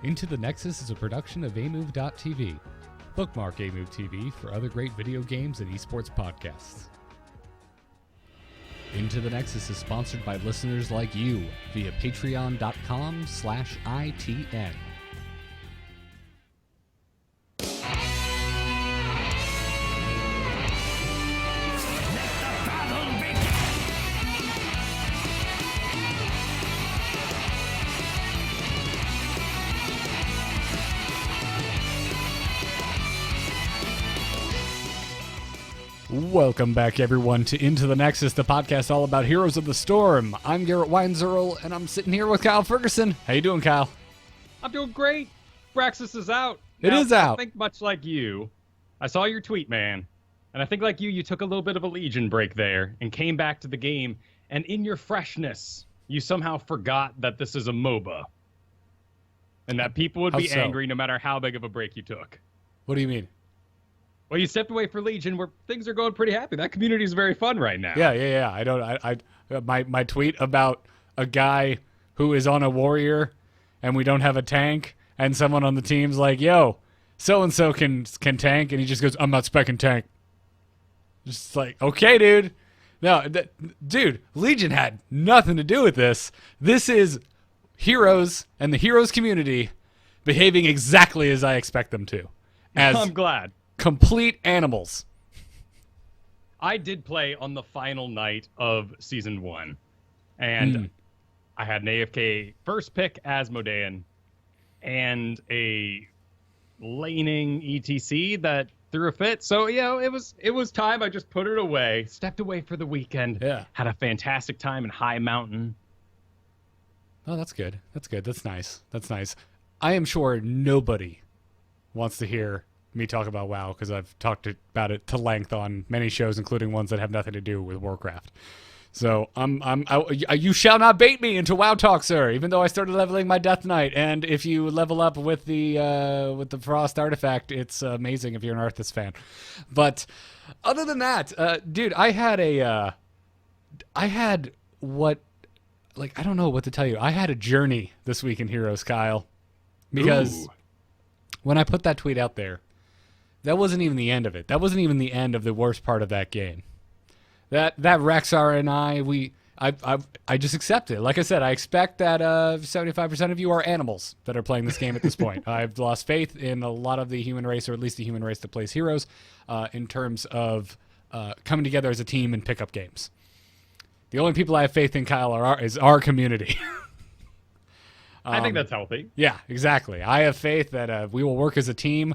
Into the Nexus is a production of amove.tv. Bookmark Amove TV for other great video games and esports podcasts. Into the Nexus is sponsored by listeners like you via patreon.com/ITN. Welcome back, everyone, to Into the Nexus, the podcast all about Heroes of the Storm. I'm Garrett Weinzerl, and I'm sitting here with Kyle Ferguson. How you doing, Kyle? I'm doing great. Braxis is out. It is out. I think much like you, I saw your tweet, man. And I think like you took a little bit of a Legion break there and came back to the game. And in your freshness, you somehow forgot that this is a MOBA. And that people would be angry no matter how big of a break you took. What do you mean? Well, you stepped away for Legion where things are going pretty happy. That community is very fun right now. Yeah. My tweet about a guy who is on a warrior and we don't have a tank and someone on the team's like, yo, so-and-so can tank. And he just goes, I'm not specking tank. Just like, okay, dude. No, dude, Legion had nothing to do with this. This is Heroes and the Heroes community behaving exactly as I expect them to. I'm glad. Complete animals. I did play on the final night of Season 1, and I had an AFK first pick Asmodean and a laning ETC that threw a fit. So, it was time. I just put it away, stepped away for the weekend, had a fantastic time in High Mountain. Oh, that's good. That's nice. I am sure nobody wants to hear me talk about WoW because I've talked about it to length on many shows, including ones that have nothing to do with Warcraft. So you shall not bait me into WoW talk, sir. Even though I started leveling my Death Knight, and if you level up with the Frost artifact, it's amazing if you're an Arthas fan. But other than that, dude, I don't know what to tell you. I had a journey this week in Heroes, Kyle, because when I put that tweet out there, that wasn't even the end of it. That wasn't even the end of the worst part of that game. That Rexar and I just accept it. Like I said, I expect that 75% of you are animals that are playing this game at this point. I've lost faith in a lot of the human race, or at least the human race that plays Heroes, in terms of coming together as a team and pick up games. The only people I have faith in, Kyle, is our community. I think that's healthy. Yeah, exactly. I have faith that we will work as a team,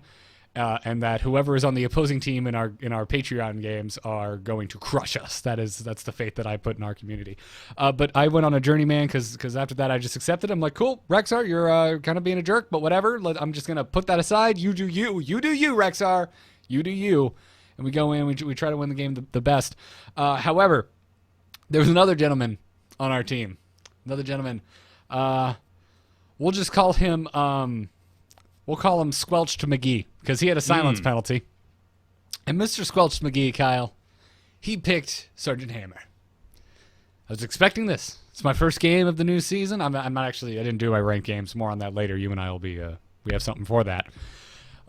and that whoever is on the opposing team in our Patreon games are going to crush us. That's the faith that I put in our community. But I went on a journey, man, because after that I just accepted. I'm like, cool, Rexar, you're kind of being a jerk, but whatever. I'm just gonna put that aside. You do you. You do you, Rexar. You do you. And we go in. We try to win the game the best. However, there was another gentleman on our team. Another gentleman. We'll just call him. We'll call him Squelched McGee because he had a silence penalty. And Mr. Squelched McGee, Kyle, he picked Sergeant Hammer. I was expecting this. It's my first game of the new season. I'm not actually. I didn't do my ranked games. More on that later. You and I will be. We have something for that.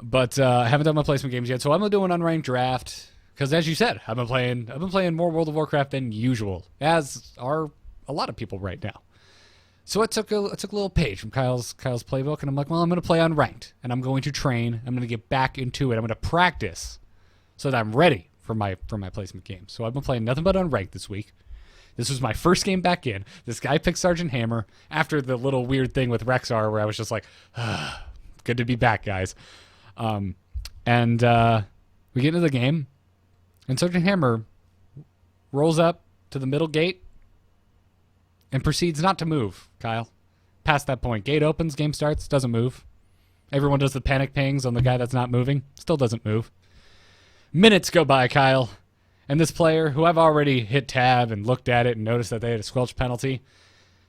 But I haven't done my placement games yet, so I'm gonna do an unranked draft. Because as you said, I've been playing more World of Warcraft than usual, as are a lot of people right now. So I took a little page from Kyle's playbook, and I'm like, well, I'm going to play unranked, and I'm going to train. I'm going to get back into it. I'm going to practice so that I'm ready for my placement game. So I've been playing nothing but unranked this week. This was my first game back in. This guy picked Sergeant Hammer after the little weird thing with Rexar where I was just like, good to be back, guys. We get into the game, and Sergeant Hammer rolls up to the middle gate and proceeds not to move, Kyle. Past that point. Gate opens, game starts, doesn't move. Everyone does the panic pings on the guy that's not moving, still doesn't move. Minutes go by, Kyle, and this player, who I've already hit tab and looked at it and noticed that they had a squelch penalty,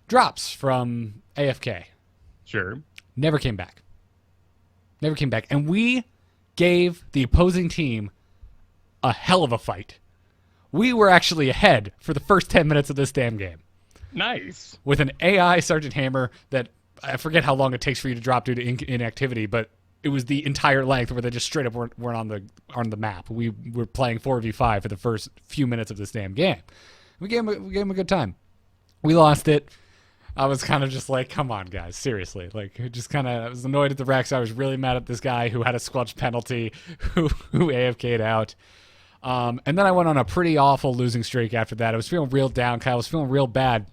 drops from AFK. Sure. Never came back. And we gave the opposing team a hell of a fight. We were actually ahead for the first 10 minutes of this damn game. Nice. With an AI Sergeant Hammer that I forget how long it takes for you to drop due to inactivity, but it was the entire length where they just straight up weren't on the map. We were playing 4v5 for the first few minutes of this damn game. We gave them a good time. We lost it. I was kind of just like, come on, guys, seriously. Like, I was annoyed at the Rex. I was really mad at this guy who had a squelch penalty, who AFK'd out. And then I went on a pretty awful losing streak after that. I was feeling real down. Kyle was feeling real bad.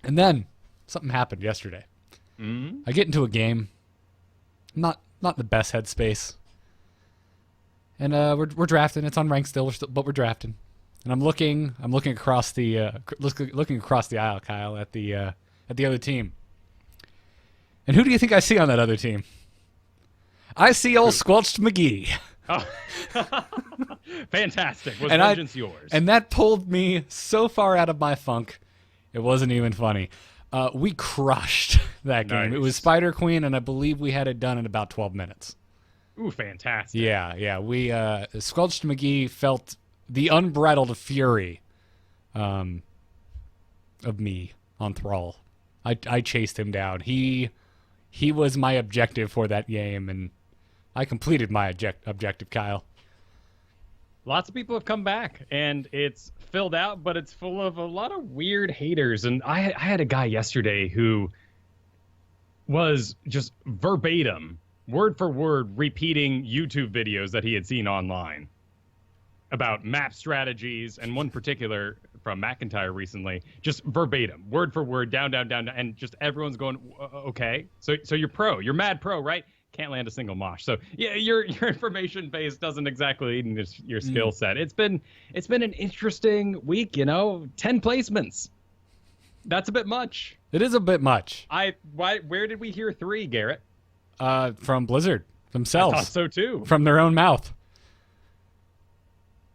And then something happened yesterday. I get into a game, not the best headspace, and we're drafting. It's unranked still, but we're drafting. And I'm looking across the aisle, Kyle, at the other team. And who do you think I see on that other team? I see old Squelched McGee. Oh. Fantastic. Was vengeance yours? And that pulled me so far out of my funk, it wasn't even funny. We crushed that game. Nice. It was Spider Queen, and I believe we had it done in about 12 minutes. Ooh, fantastic. Yeah. We Squelched McGee felt the unbridled fury of me on Thrall. I chased him down. He was my objective for that game, and I completed my objective, Kyle. Lots of people have come back, and it's filled out, but it's full of a lot of weird haters. And I had a guy yesterday who was just verbatim, word for word, repeating YouTube videos that he had seen online about map strategies, and one particular from McIntyre recently, just verbatim, word for word, down, and just everyone's going, okay, so you're you're mad pro, right? Can't land a single mosh. So yeah, your information base doesn't exactly need your skill set. It's been an interesting week, 10 placements. That's a bit much. It is a bit much. Where did we hear 3, Garrett? From Blizzard themselves. I thought so too. From their own mouth.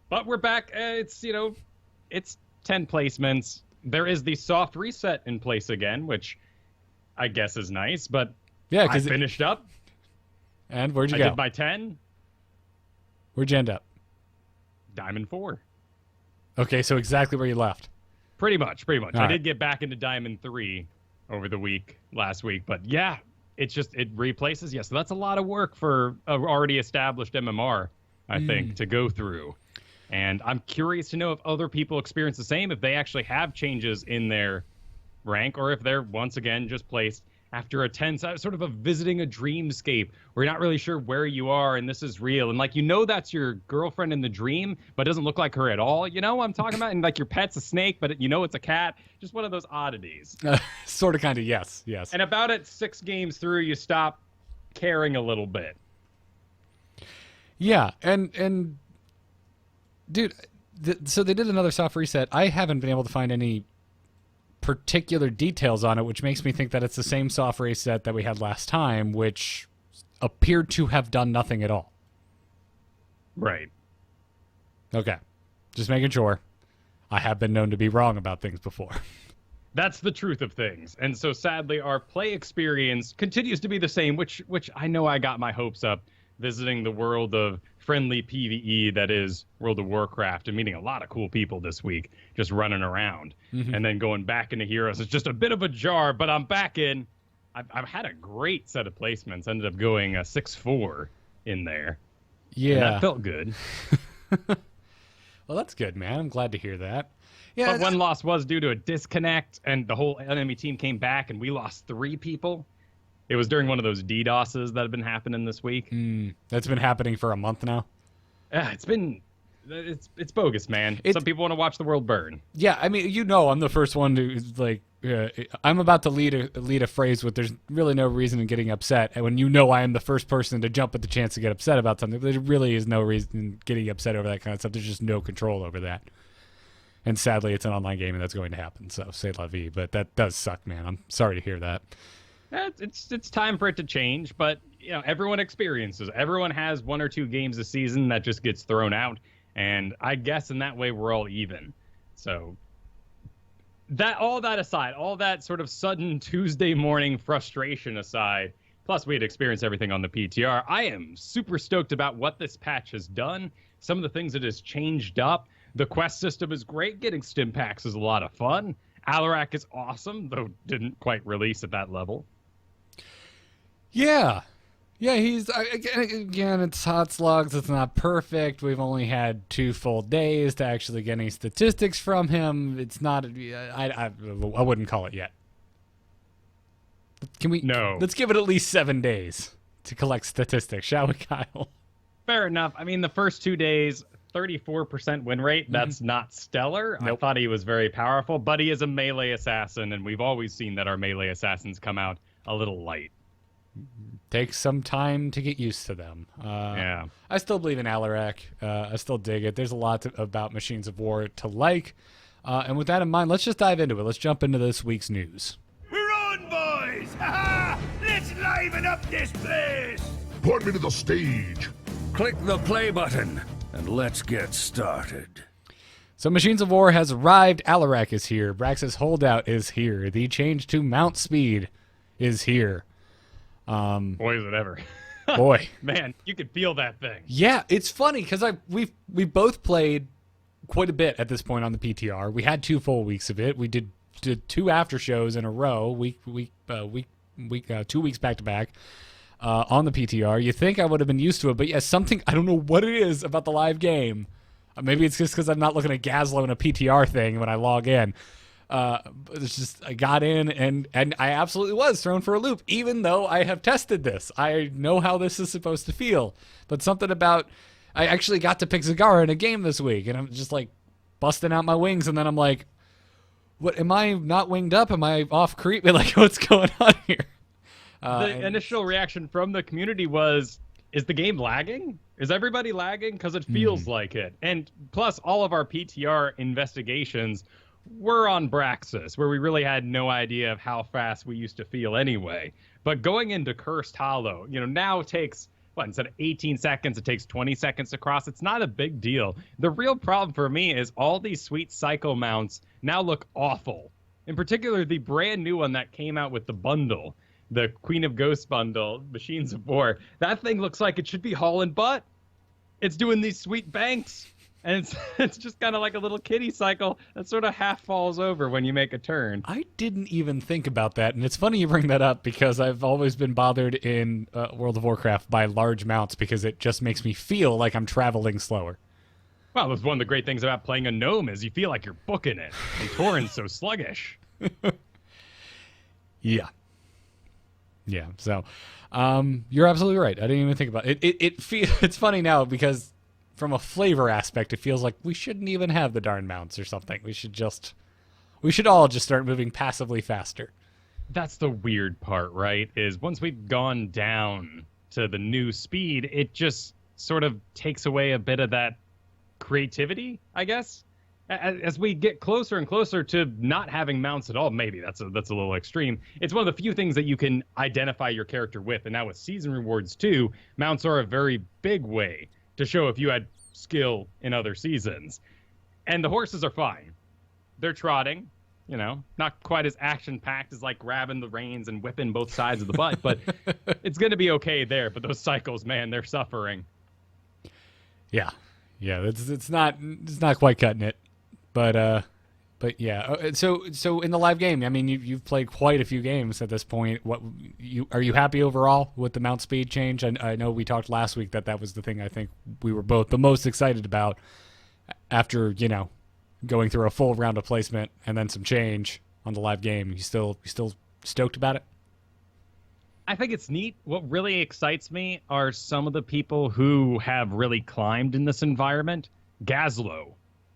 But we're back. It's 10 placements. There is the soft reset in place again, which I guess is nice, but yeah, I finished up. And where'd you go? I did my 10. Where'd you end up? Diamond 4. Okay, so exactly where you left. Pretty much. All I right. did get back into Diamond 3 over the last week, but yeah, it replaces. Yeah, so that's a lot of work for an already established MMR, I think, to go through. And I'm curious to know if other people experience the same, if they actually have changes in their rank, or if they're once again just placed after a 10, sort of visiting a dreamscape where you're not really sure where you are and this is real. And that's your girlfriend in the dream, but it doesn't look like her at all. You know what I'm talking about? And your pet's a snake, but it's a cat. Just one of those oddities. Sort of, kind of, yes. And about 6 games through, you stop caring a little bit. Yeah, and dude, so they did another soft reset. I haven't been able to find any particular details on it, which makes me think that it's the same soft reset that we had last time, which appeared to have done nothing at all. Right. Okay. Just making sure. I have been known to be wrong about things before. That's the truth of things. And so sadly, our play experience continues to be the same, which I know I got my hopes up visiting the world of friendly PvE that is World of Warcraft and meeting a lot of cool people this week, just running around. And then going back into Heroes. It's just a bit of a jar, but I'm back in. I've had a great set of placements. Ended up going 6-4 in there. Yeah. And that felt good. Well, that's good, man. I'm glad to hear that. Yeah. But one loss was due to a disconnect, and the whole enemy team came back, and we lost 3 people. It was during one of those DDoSes that have been happening this week. That's been happening for a month now. Yeah, it's bogus, man. Some people want to watch the world burn. Yeah, I mean, I'm the first one to I'm about to lead a phrase with there's really no reason in getting upset. And when I am the first person to jump at the chance to get upset about something, there really is no reason in getting upset over that kind of stuff. There's just no control over that. And sadly, it's an online game and that's going to happen. So, c'est la vie. But that does suck, man. I'm sorry to hear that. It's time for it to change, but everyone experiences. Everyone has 1 or 2 games a season that just gets thrown out, and I guess in that way we're all even. So all that aside, all that sort of sudden Tuesday morning frustration aside, plus we had experienced everything on the PTR, I am super stoked about what this patch has done. Some of the things it has changed up. The quest system is great. Getting stim packs is a lot of fun. Alarak is awesome, though didn't quite release at that level. Yeah. Yeah, he's again. It's hot slugs. It's not perfect. We've only had 2 full days to actually get any statistics from him. It's not. I wouldn't call it yet. Can we? No. Let's give it at least 7 days to collect statistics, shall we, Kyle? Fair enough. I mean, the first 2 days, 34% win rate. That's not stellar. Nope. I thought he was very powerful, but he is a melee assassin, and we've always seen that our melee assassins come out a little light. Takes some time to get used to them. Yeah. I still believe in Alarak. I still dig it. There's a lot about Machines of War to like. And with that in mind, let's just dive into it. Let's jump into this week's news. We're on, boys! Ha-ha! Let's liven up this place! Point me to the stage. Click the play button, and let's get started. So Machines of War has arrived. Alarak is here. Braxis Holdout is here. The change to mount speed is here. Boy, is it ever. Boy. Man, you could feel that thing. Yeah, it's funny because we both played quite a bit at this point on the PTR. We had 2 full weeks of it. We did 2 after shows in a row, 2 weeks back to back on the PTR. You think I would have been used to it, but yeah, something, I don't know what it is about the live game. Maybe it's just because I'm not looking at Gazlo in a PTR thing when I log in. It's just, I got in and I absolutely was thrown for a loop, even though I have tested this. I know how this is supposed to feel, but something about, I actually got to pick Zagara in a game this week, and I'm just like busting out my wings, and then I'm like, what, am I not winged up? Am I off creep? Like, what's going on here? The initial reaction from the community was, is the game lagging? Is everybody lagging? Because it feels like it. And plus, all of our PTR investigations were on Braxis, where we really had no idea of how fast we used to feel anyway. But going into Cursed Hollow, now it takes, instead of 18 seconds, it takes 20 seconds to cross. It's not a big deal. The real problem for me is all these sweet psycho mounts now look awful. In particular, the brand new one that came out with the bundle, the Queen of Ghosts bundle, Machines of War. That thing looks like it should be hauling butt. It's doing these sweet banks. And it's just kind of like a little kiddie cycle that sort of half falls over when you make a turn. I didn't even think about that, and it's funny you bring that up because I've always been bothered in World of Warcraft by large mounts because it just makes me feel like I'm traveling slower. Well, that's one of the great things about playing a gnome is you feel like you're booking it. And Tauren's so sluggish. Yeah. Yeah, so you're absolutely right. I didn't even think about it. It's funny now because from a flavor aspect, it feels like we shouldn't even have the darn mounts or something. We should all just start moving passively faster. That's the weird part, right? Is once we've gone down to the new speed, it just sort of takes away a bit of that creativity, I guess. As we get closer and closer to not having mounts at all, maybe that's a little extreme. It's one of the few things that you can identify your character with. And now with season rewards too, mounts are a very big way to show if you had skill in other seasons. And the horses are fine. They're trotting, not quite as action-packed as like grabbing the reins and whipping both sides of the butt, but it's going to be okay there. But those cycles, man, they're suffering. Yeah. Yeah, it's not quite cutting it. But yeah. So in the live game, I mean, you've played quite a few games at this point. Are you happy overall with the mount speed change? I know we talked last week that was the thing I think we were both the most excited about after going through a full round of placement and then some change on the live game. You still stoked about it? I think it's neat. What really excites me are some of the people who have really climbed in this environment. Gazlo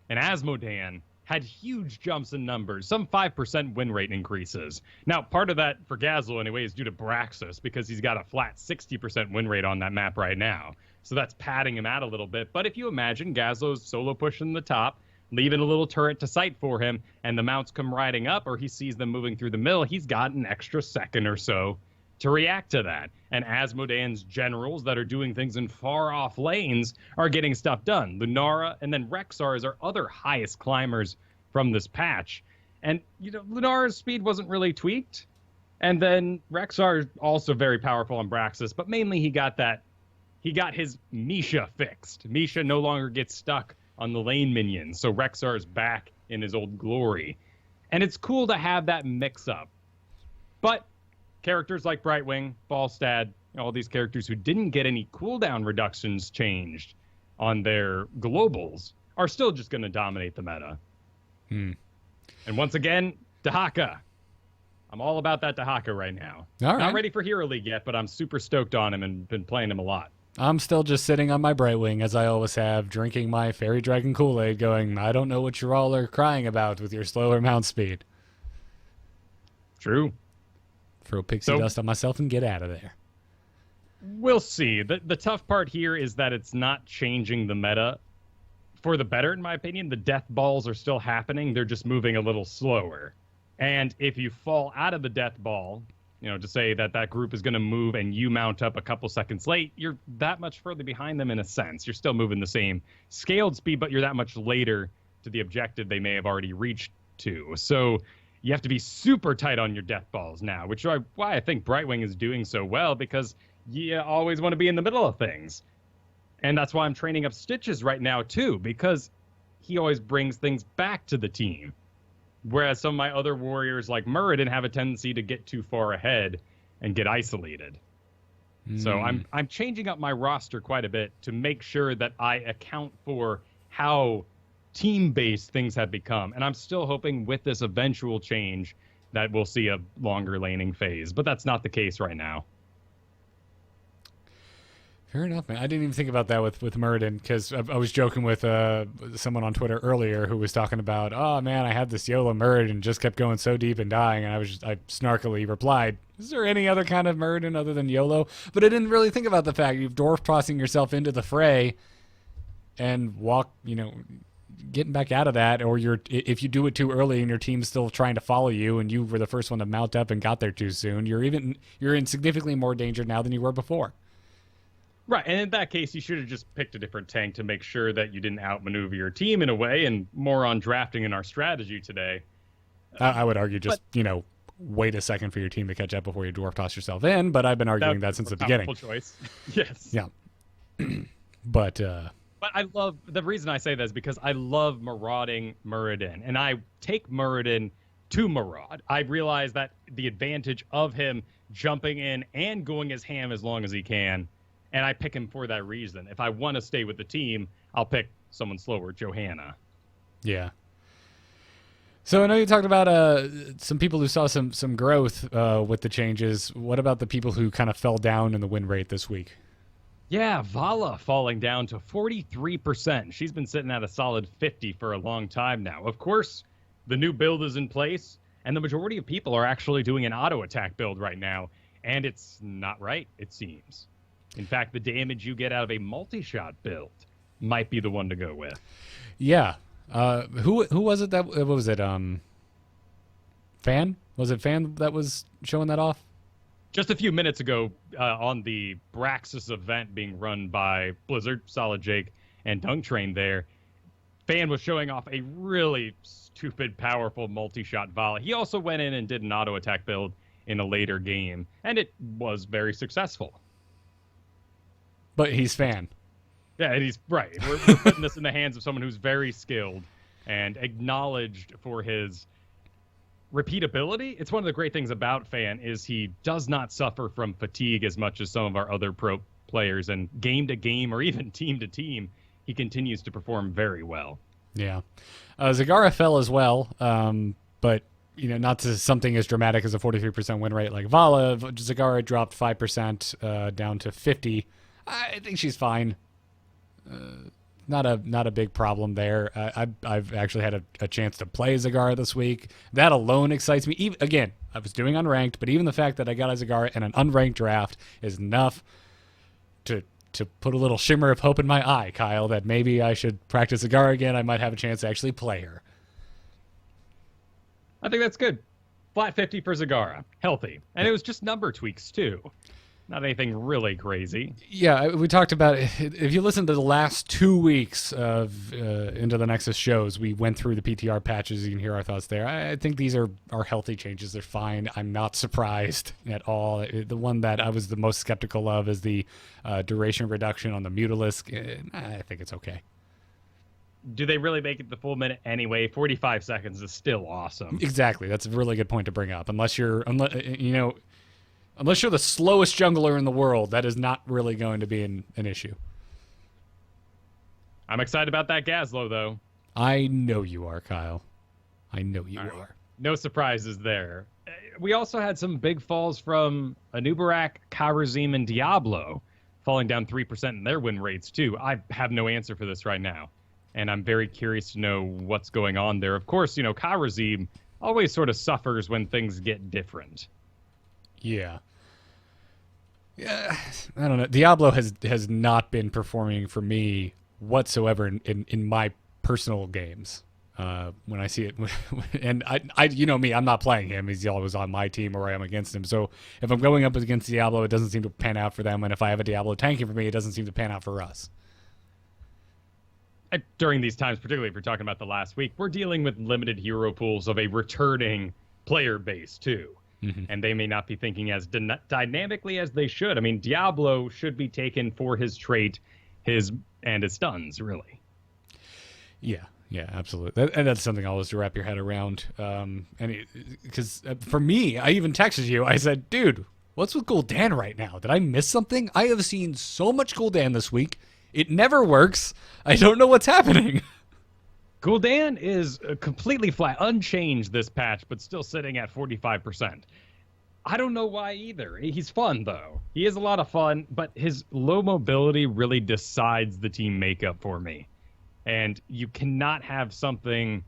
and Asmodan had huge jumps in numbers, some 5% win rate increases. Now, part of that, for Gazlo anyway, is due to Braxis, because he's got a flat 60% win rate on that map right now. So that's padding him out a little bit. But if you imagine Gazlo's solo pushing the top, leaving a little turret to sight for him, and the mounts come riding up, or he sees them moving through the middle, he's got an extra second or so to react to that. And Asmodan's generals that are doing things in far-off lanes are getting stuff done. Lunara and then Rexars are other highest climbers from this patch. And, Lunara's speed wasn't really tweaked. And then Rexar is also very powerful on Braxis, but mainly he got his Misha fixed. Misha no longer gets stuck on the lane minions, so Rexar's back in his old glory. And it's cool to have that mix-up. But characters like Brightwing, Ballstad, all these characters who didn't get any cooldown reductions changed on their globals are still just going to dominate the meta. And once again, Dahaka. I'm all about that Dahaka right now. All right. Not ready for Hero League yet, but I'm super stoked on him and been playing him a lot. I'm still just sitting on my Brightwing, as I always have, drinking my Fairy Dragon Kool-Aid, going, I don't know what you all are crying about with your slower mount speed. True. Throw pixie dust on myself and get out of there. We'll see. The tough part here is that it's not changing the meta for the better, in my opinion. The death balls are still happening. They're just moving a little slower. And if you fall out of the death ball, to say that group is going to move and you mount up a couple seconds late, you're that much further behind them in a sense. You're still moving the same scaled speed, but you're that much later to the objective they may have already reached to. So you have to be super tight on your death balls now, which is why I think Brightwing is doing so well, because you always want to be in the middle of things. And that's why I'm training up Stitches right now, too, because he always brings things back to the team. Whereas some of my other warriors like Muradin have a tendency to get too far ahead and get isolated. So I'm changing up my roster quite a bit to make sure that I account for how team-based things have become. And I'm still hoping with this eventual change that we'll see a longer laning phase. But that's not the case right now. Fair enough, man. I didn't even think about that with Muradin, because I was joking with someone on Twitter earlier who was talking about, oh man, I had this YOLO Muradin, just kept going so deep and dying, and I snarkily replied, is there any other kind of Muradin other than YOLO? But I didn't really think about the fact you've dwarf tossing yourself into the fray and getting back out of that, or if you do it too early and your team's still trying to follow you and you were the first one to mount up and got there too soon, you're in significantly more danger now than you were before. Right, and in that case, you should have just picked a different tank to make sure that you didn't outmaneuver your team in a way, and more on drafting in our strategy today. I would argue just, wait a second for your team to catch up before you dwarf toss yourself in, but I've been arguing that since the beginning. Choice. Yes. Yeah. But I love, the reason I say that is because I love marauding Muradin, and I take Muradin to maraud. I realize that the advantage of him jumping in and going as ham as long as he can, and I pick him for that reason. If I want to stay with the team, I'll pick someone slower, Johanna. Yeah. So I know you talked about some people who saw some growth with the changes. What about the people who kind of fell down in the win rate this week? Yeah, Vala falling down to 43%. She's been sitting at a solid 50 for a long time now. Of course, the new build is in place, and the majority of people are actually doing an auto attack build right now, and it's not right, it seems. In fact, the damage you get out of a multi-shot build might be the one to go with. Yeah. Who was it what was it? Fan? Was it Fan that was showing that off? Just a few minutes ago, on the Braxis event being run by Blizzard, Solid Jake, and Dunk Train there, Fan was showing off a really stupid, powerful multi-shot volley. He also went in and did an auto attack build in a later game, and it was very successful. But he's Fan. Yeah, and he's right. We're putting this in the hands of someone who's very skilled and acknowledged for his repeatability. It's one of the great things about Fan is he does not suffer from fatigue as much as some of our other pro players, and game to game or even team to team, he continues to perform very well. Yeah. Zagara fell as well, but not to something as dramatic as a 43% win rate like Vala. Zagara dropped 5% down to 50. I think she's fine. Not a big problem there. I've actually had a chance to play Zagara this week. That alone excites me. Again, I was doing unranked, but even the fact that I got a Zagara in an unranked draft is enough to put a little shimmer of hope in my eye, Kyle, that maybe I should practice Zagara again. I might have a chance to actually play her. I think that's good. Flat 50 for Zagara. Healthy. And it was just number tweaks, too. Not anything really crazy. Yeah, we talked about, if you listen to the last 2 weeks of Into the Nexus shows, we went through the PTR patches. You can hear our thoughts there. I think these are healthy changes. They're fine. I'm not surprised at all. The one that I was the most skeptical of is the duration reduction on the Mutalisk. I think it's okay. Do they really make it the full minute anyway? 45 seconds is still awesome. Exactly. That's a really good point to bring up. Unless you're the slowest jungler in the world, that is not really going to be an issue. I'm excited about that Gazlo, though. I know you are, Kyle. I know you are. No surprises there. We also had some big falls from Anubarak, Karazim, and Diablo, falling down 3% in their win rates, too. I have no answer for this right now, and I'm very curious to know what's going on there. Of course, Karazim always sort of suffers when things get different. Yeah. Yeah, I don't know. Diablo has not been performing for me whatsoever in my personal games. When I see it, and I you know me, I'm not playing him. He's always on my team or I'm against him. So if I'm going up against Diablo, it doesn't seem to pan out for them. And if I have a Diablo tanking for me, it doesn't seem to pan out for us. During these times, particularly if you're talking about the last week, we're dealing with limited hero pools of a returning player base too. Mm-hmm. And they may not be thinking as dynamically as they should. I mean, Diablo should be taken for his trait, his stuns, really. Yeah, absolutely. And that's something always to wrap your head around. Because for me, I even texted you. I said, dude, what's with Gul'dan right now? Did I miss something? I have seen so much Gul'dan this week. It never works. I don't know what's happening. Gul'dan is completely flat, unchanged this patch, but still sitting at 45%. I don't know why either. He's fun, though. He is a lot of fun, but his low mobility really decides the team makeup for me. And you cannot have something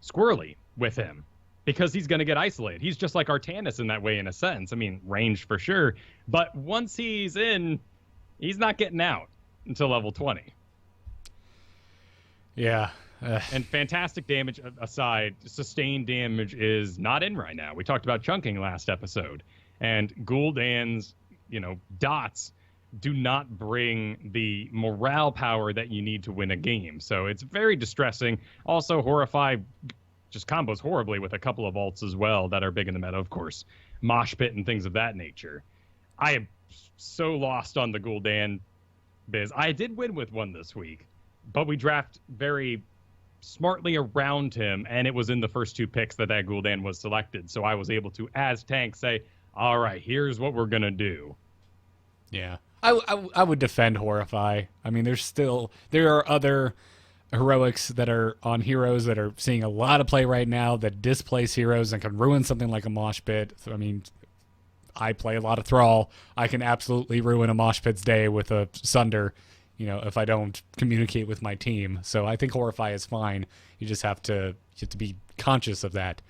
squirrely with him because he's going to get isolated. He's just like Artanis in that way, in a sense. I mean, ranged for sure. But once he's in, he's not getting out until level 20. Yeah. And fantastic damage aside, sustained damage is not in right now. We talked about chunking last episode. And Gul'dan's, dots do not bring the morale power that you need to win a game. So it's very distressing. Also, Horrify just combos horribly with a couple of ults as well that are big in the meta, of course. Mosh Pit and things of that nature. I am so lost on the Gul'dan biz. I did win with one this week, but we draft very smartly around him, and it was in the first two picks that Gul'dan was selected. So I was able to, as tank, say, all right, here's what we're going to do. Yeah. I would defend Horrify. I mean, there are other heroics that are on heroes that are seeing a lot of play right now that displace heroes and can ruin something like a Mosh Pit. I mean, I play a lot of Thrall. I can absolutely ruin a Mosh Pit's day with a Sunder, if I don't communicate with my team. So I think Horrify is fine. You just have to be conscious of that.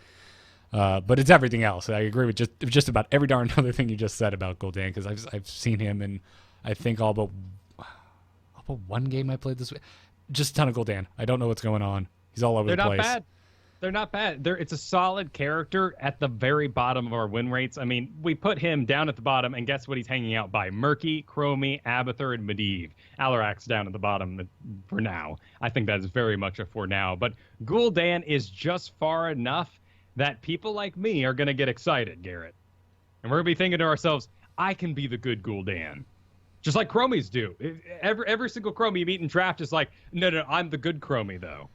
But it's everything else. I agree with just about every darn other thing you just said about Gul'dan, because I've seen him in, I think, all but one game I played this week. Just a ton of Gul'dan. I don't know what's going on. He's all over the place. They're not bad. It's a solid character at the very bottom of our win rates. I mean, we put him down at the bottom, and guess what he's hanging out by? Murky, Chromie, Abathur, and Medivh. Alarak's down at the bottom for now. I think that is very much a for now. But Gul'dan is just far enough that people like me are going to get excited, Garrett. And we're going to be thinking to ourselves, I can be the good Gul'dan. Just like Chromies do. Every single Chromie you meet in draft is like, no, I'm the good Chromie, though.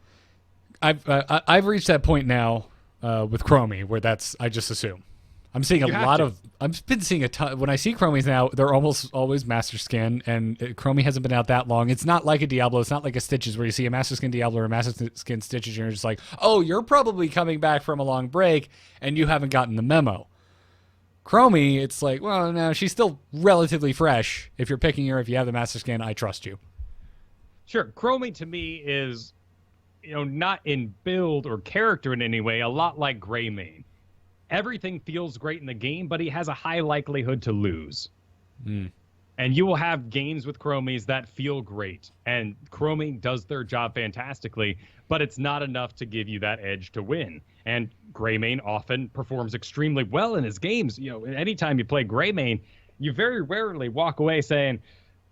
I've reached that point now with Chromie where I just assume. I'm seeing I've been seeing a ton. When I see Chromies now, they're almost always Master Skin, and Chromie hasn't been out that long. It's not like a Diablo. It's not like a Stitches where you see a Master Skin Diablo or a Master Skin Stitches, and you're just like, oh, you're probably coming back from a long break, and you haven't gotten the memo. Chromie, it's like, well, no, she's still relatively fresh. If you're picking her, if you have the Master Skin, I trust you. Sure. Chromie to me is, not in build or character in any way, a lot like Greymane. Everything feels great in the game, but he has a high likelihood to lose. Mm. And you will have games with Chromies that feel great. And Chromie does their job fantastically, but it's not enough to give you that edge to win. And Greymane often performs extremely well in his games. Anytime you play Greymane, you very rarely walk away saying,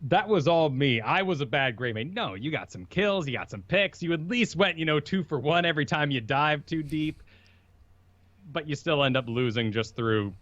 that was all me. I was a bad Greymane. No, you got some kills, you got some picks. You at least went, 2 for 1 every time you dive too deep. But you still end up losing just through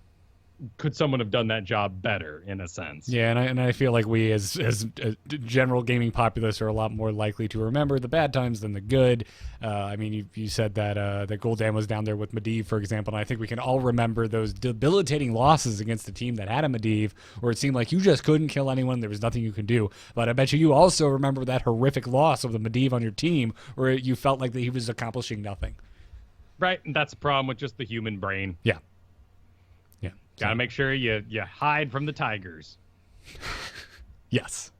could someone have done that job better, in a sense? Yeah, and I feel like we as general gaming populace are a lot more likely to remember the bad times than the good. I mean, you said that that Gul'dan was down there with Medivh, for example, and I think we can all remember those debilitating losses against the team that had a Medivh, where it seemed like you just couldn't kill anyone, there was nothing you could do. But I bet you also remember that horrific loss of the Medivh on your team, where you felt like that he was accomplishing nothing. Right, and that's the problem with just the human brain. Yeah. Gotta make sure you hide from the tigers. Yes,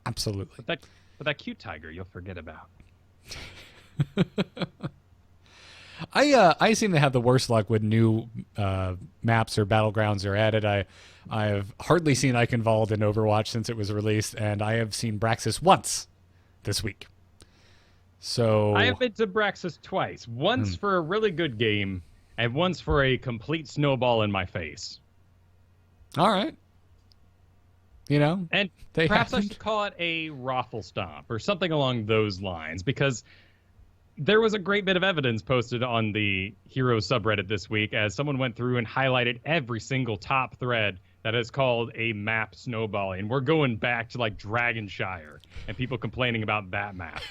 absolutely. But that cute tiger you'll forget about. I seem to have the worst luck with new maps or battlegrounds are added. I have hardly seen Eichenwald in Overwatch since it was released, and I have seen Braxis once this week. So I have been to Braxis twice. Once for a really good game, and once for a complete snowball in my face. All right. You know, and perhaps I should call it a raffle stomp or something along those lines, because there was a great bit of evidence posted on the Heroes subreddit this week as someone went through and highlighted every single top thread that is called a map snowballing. We're going back to like Dragonshire and people complaining about that map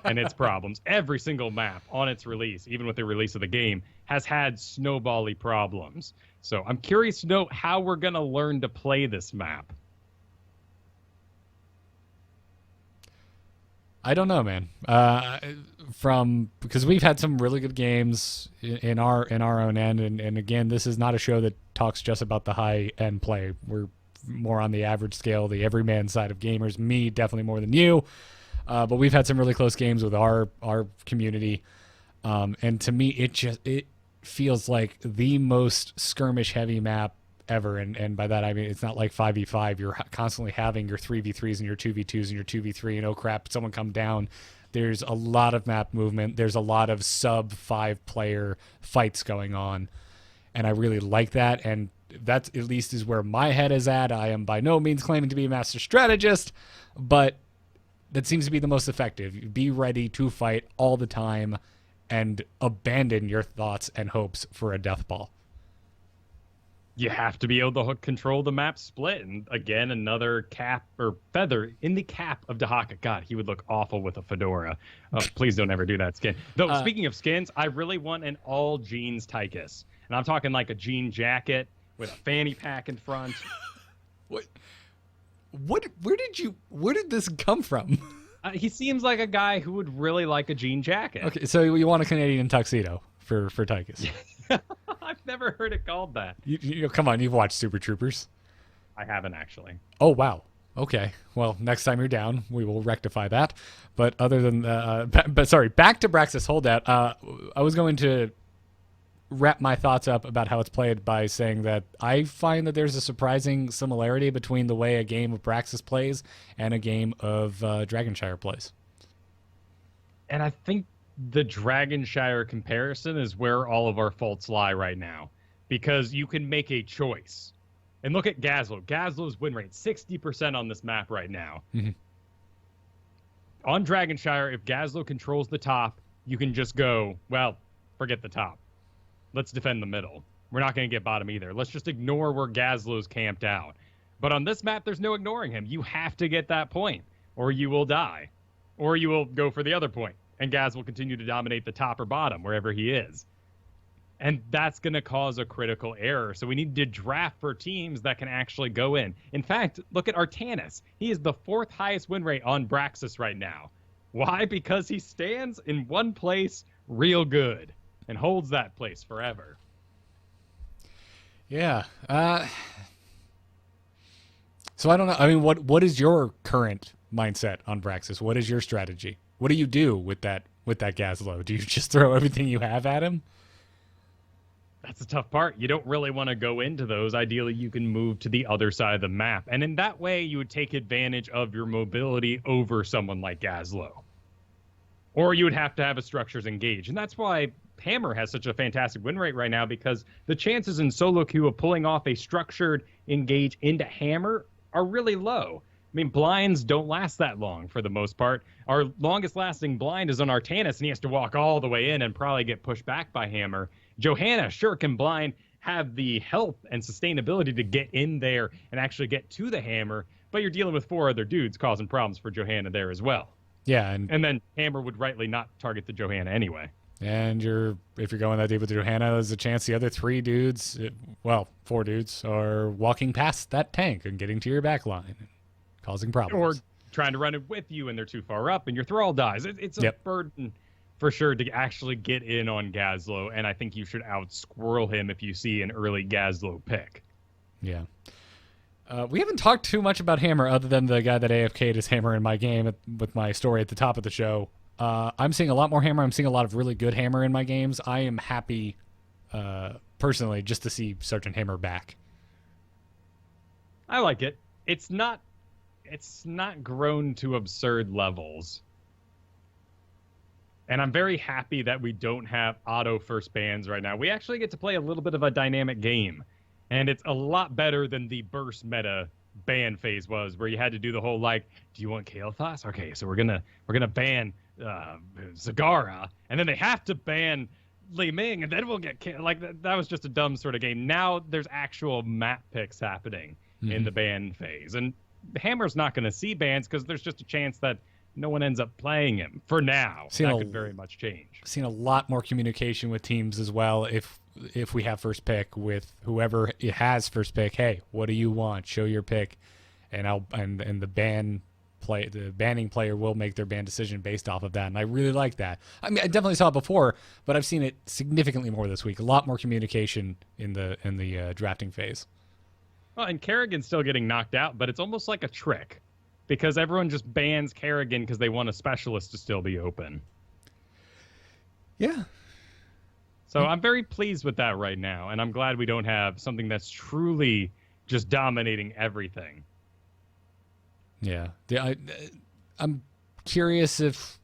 and its problems. Every single map on its release, even with the release of the game, has had snowbally problems. So I'm curious to know how we're going to learn to play this map. I don't know, man. Because we've had some really good games in our own end, and again, this is not a show that talks just about the high end play. We're more on the average scale, the everyman side of gamers. Me, definitely more than you. But we've had some really close games with our community, and to me, it feels like the most skirmish heavy map ever, and by that I mean it's not like 5v5. You're constantly having your 3v3s and your 2v2s and your 2v3, and oh crap, someone come down. There's a lot of map movement. There's a lot of sub 5-player fights going on, and I really like that, and that at least is where my head is at. I am by no means claiming to be a master strategist, but that seems to be the most effective. Be ready to fight all the time and abandon your thoughts and hopes for a death ball. You have to be able to control the map split. And again, another cap or feather in the cap of Dahaka. God, he would look awful with a fedora. Oh, please don't ever do that skin. Though, speaking of skins, I really want an all jeans Tychus. And I'm talking like a jean jacket with a fanny pack in front. Where did this come from? He seems like a guy who would really like a jean jacket. Okay, so you want a Canadian tuxedo for Tychus. I've never heard it called that. You come on, you've watched Super Troopers. I haven't, actually. Oh, wow. Okay. Well, next time you're down, we will rectify that. But other than back to Braxis Holdout. I was going to wrap my thoughts up about how it's played by saying that I find that there's a surprising similarity between the way a game of Braxis plays and a game of Dragonshire plays. And I think the Dragonshire comparison is where all of our faults lie right now, because you can make a choice. And look at Gazlo. Gazlo's win rate, 60% on this map right now. Mm-hmm. On Dragonshire, if Gazlo controls the top, you can just go, well, forget the top. Let's defend the middle. We're not going to get bottom either. Let's just ignore where Gazlo's camped out. But on this map, there's no ignoring him. You have to get that point, or you will die. Or you will go for the other point, and Gaz will continue to dominate the top or bottom, wherever he is. And that's going to cause a critical error. So we need to draft for teams that can actually go in. In fact, look at Artanis. He is the 4th highest win rate on Braxis right now. Why? Because he stands in one place real good and holds that place forever. Yeah. So I don't know. I mean, what is your current mindset on Braxis? What is your strategy? What do you do with that Gazlo? Do you just throw everything you have at him? That's the tough part. You don't really want to go into those. Ideally, you can move to the other side of the map. And in that way, you would take advantage of your mobility over someone like Gazlo. Or you would have to have a structures engaged. And that's why Hammer has such a fantastic win rate right now, because the chances in solo queue of pulling off a structured engage into Hammer are really low. I mean, blinds don't last that long for the most part. Our longest lasting blind is on Artanis, and he has to walk all the way in and probably get pushed back by Hammer. Johanna sure can blind have the help and sustainability to get in there and actually get to the hammer, but you're dealing with 4 other dudes causing problems for Johanna there as well. Yeah, and then hammer would rightly not target the Johanna anyway. And if you're going that deep with Johanna, there's a chance the other 4 dudes are walking past that tank and getting to your back line, causing problems. Or trying to run it with you and they're too far up and your thrall dies. It's a burden for sure to actually get in on Gazlowe, and I think you should out-squirrel him if you see an early Gazlowe pick. Yeah. We haven't talked too much about Hammer other than the guy that AFK'd his Hammer in my game with my story at the top of the show. I'm seeing a lot more Hammer. I'm seeing a lot of really good Hammer in my games. I am happy, personally, just to see Sergeant Hammer back. I like it. It's not grown to absurd levels. And I'm very happy that we don't have auto first bans right now. We actually get to play a little bit of a dynamic game. And it's a lot better than the burst meta ban phase was, where you had to do the whole, like, do you want Kael'thas? Okay, so we're gonna ban Zagara, and then they have to ban Li Ming, and then we'll get that was just a dumb sort of game. Now there's actual map picks happening in the ban phase, and Hammer's not going to see bans because there's just a chance that no one ends up playing him for now. That could very much change. Seen a lot more communication with teams as well. If we have first pick with whoever has first pick, hey, what do you want? Show your pick, and the banning player will make their ban decision based off of that. And I really like that. I mean, I definitely saw it before, but I've seen it significantly more this week. A lot more communication in the drafting phase. Well, and Kerrigan's still getting knocked out, but it's almost like a trick because everyone just bans Kerrigan because they want a specialist to still be open. Yeah. So I'm very pleased with that right now, and I'm glad we don't have something that's truly just dominating everything. Yeah. I'm curious if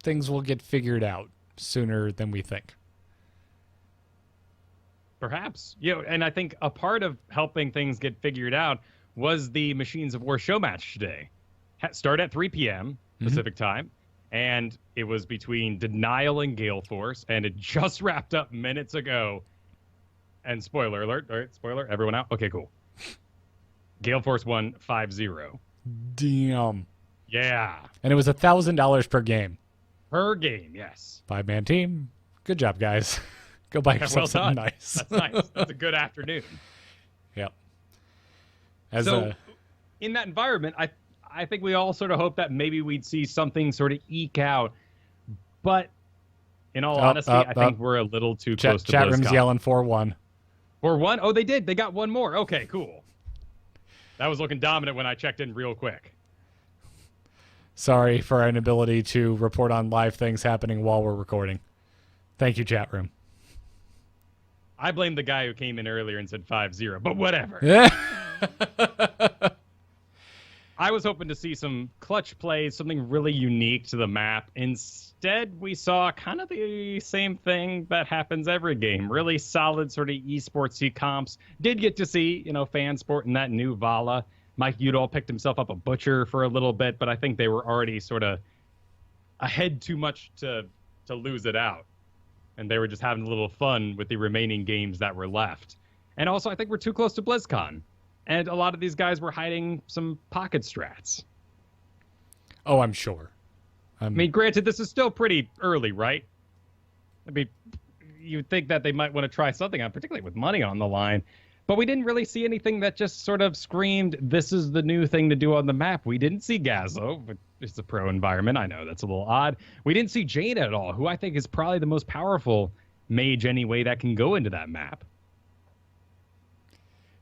things will get figured out sooner than we think. Perhaps. And I think a part of helping things get figured out was the Machines of War show match today. Start at 3 p.m. Pacific time. And it was between Denial and Gale Force, and it just wrapped up minutes ago. And spoiler alert, all right, spoiler, everyone out? Okay, cool. Gale Force won 5-0. Damn. Yeah. And it was $1,000 per game. Per game, yes. 5-man team. Good job, guys. Go buy yourself something nice. That's nice. That's a good afternoon. Yep. In that environment, I think we all sort of hope that maybe we'd see something sort of eke out. But in all honesty, I think we're a little too close to BlizzCon. Chat room's yelling 4-1. 4-1? Oh, they did. They got one more. Okay, cool. That was looking dominant when I checked in real quick. Sorry for our inability to report on live things happening while we're recording. Thank you, chat room. I blame the guy who came in earlier and said 5-0, but whatever. I was hoping to see some clutch plays, something really unique to the map. Instead, we saw kind of the same thing that happens every game. Really solid sort of esportsy comps. Did get to see, fan sport in that new Vala. Mike Udall picked himself up a Butcher for a little bit, but I think they were already sort of ahead too much to lose it out. And they were just having a little fun with the remaining games that were left. And also, I think we're too close to BlizzCon. And a lot of these guys were hiding some pocket strats. Oh, I'm sure. I mean, granted, this is still pretty early, right? I mean, you'd think that they might want to try something out, particularly with money on the line. But we didn't really see anything that just sort of screamed, this is the new thing to do on the map. We didn't see Gazlowe, but it's a pro environment. I know that's a little odd. We didn't see Jade at all, who I think is probably the most powerful mage anyway that can go into that map.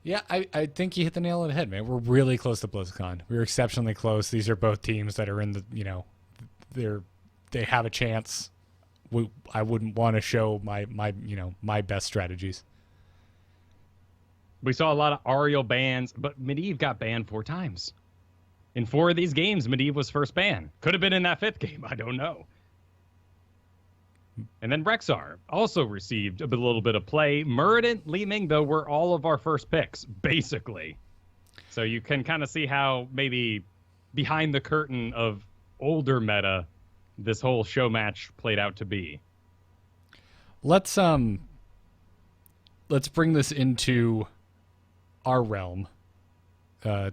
Yeah, I think you hit the nail on the head, man. We're really close to BlizzCon. We're exceptionally close. These are both teams that are in the, they have a chance. I wouldn't want to show my best strategies. We saw a lot of Ariel bans, but Medivh got banned 4 times. In 4 of these games, Medivh was first ban. Could have been in that 5th game. I don't know. And then Rexar also received a little bit of play. Muradin, Li Ming, though, were all of our first picks, basically. So you can kind of see how maybe behind the curtain of older meta, this whole show match played out to be. Let's let's bring this into our realm.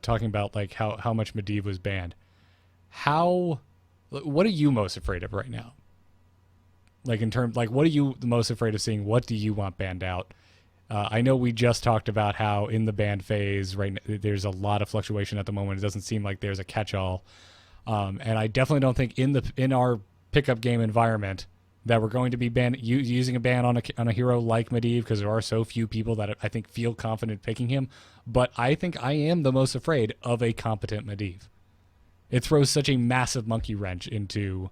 Talking about like how much Medivh was banned. What are you most afraid of right now? Like in terms, like what are you the most afraid of seeing? What do you want banned out? I know we just talked about how in the ban phase, right, there's a lot of fluctuation at the moment. It doesn't seem like there's a catch-all. And I definitely don't think in our pickup game environment that we're going to be using a ban on a hero like Medivh, because there are so few people that I think feel confident picking him. But I think I am the most afraid of a competent Medivh. It throws such a massive monkey wrench into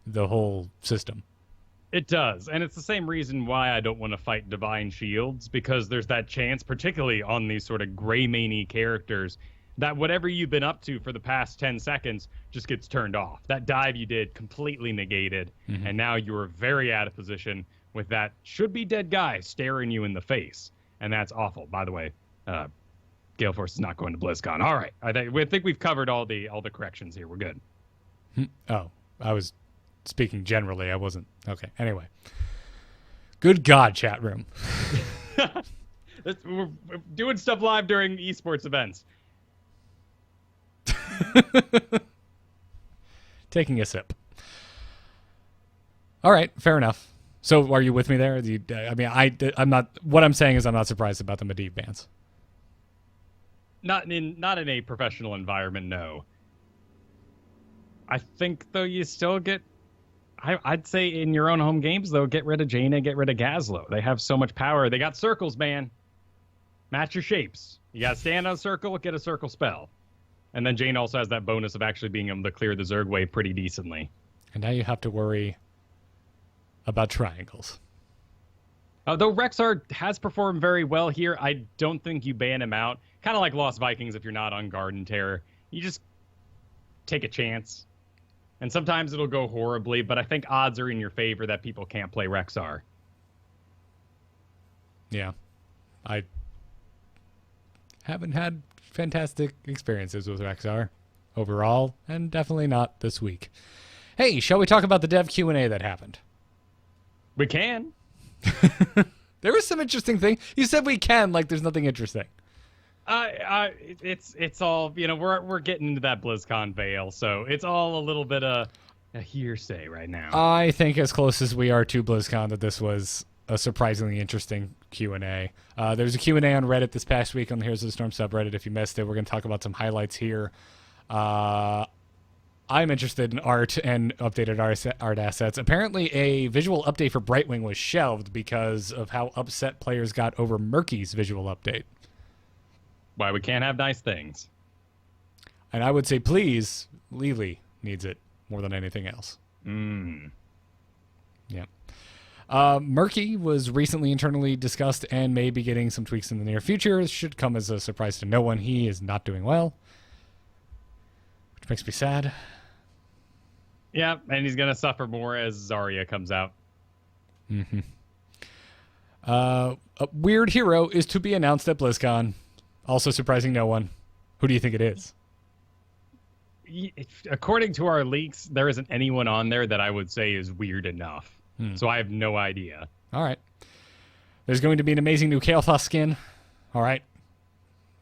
the whole system. It does, and it's the same reason why I don't want to fight Divine Shields, because there's that chance, particularly on these sort of gray many characters, that whatever you've been up to for the past 10 seconds just gets turned off. That dive you did completely negated, and now you're very out of position with that should-be-dead guy staring you in the face, and that's awful. By the way, Gale Force is not going to BlizzCon. All right, I think we've covered all the corrections here. We're good. Oh, I was speaking generally. I wasn't. Okay, anyway. Good God, chat room. We're doing stuff live during esports events. Taking a sip. All right, fair enough. So are you with me there? I'm not. What I'm saying is I'm not surprised about the Medivh bans. Not in a professional environment, no. I think though you still get. I'd say in your own home games though, get rid of Jaina, get rid of Gazlo. They have so much power. They got circles, man. Match your shapes. You got to stand on a circle, get a circle spell. And then Jaina also has that bonus of actually being able to clear the Zerg wave pretty decently. And now you have to worry about triangles. Though Rexar has performed very well here, I don't think you ban him out. Kind of like Lost Vikings if you're not on Garden Terror. You just take a chance. And sometimes it'll go horribly, but I think odds are in your favor that people can't play Rexar. Yeah. I haven't had fantastic experiences with Rexar overall, and definitely not this week. Hey, shall we talk about the dev Q&A that happened? We can. There was some interesting thing. You said we can, like there's nothing interesting. It's all, we're getting into that BlizzCon veil, so it's all a little bit of a hearsay right now. I think as close as we are to BlizzCon that this was a surprisingly interesting Q&A. There's a Q&A on Reddit this past week on the Heroes of the Storm subreddit. If you missed it, we're going to talk about some highlights here. I'm interested in art and updated art assets. Apparently, a visual update for Brightwing was shelved because of how upset players got over Murky's visual update. Why we can't have nice things. And I would say, please, Lily needs it more than anything else. Yeah. Murky was recently internally discussed and may be getting some tweaks in the near future. It should come as a surprise to no one. He is not doing well, which makes me sad. Yeah, and he's going to suffer more as Zarya comes out. A weird hero is to be announced at BlizzCon. Also surprising no one. Who do you think it is? According to our leaks, there isn't anyone on there that I would say is weird enough. So I have no idea. All right. There's going to be an amazing new Kael'thas skin. All right.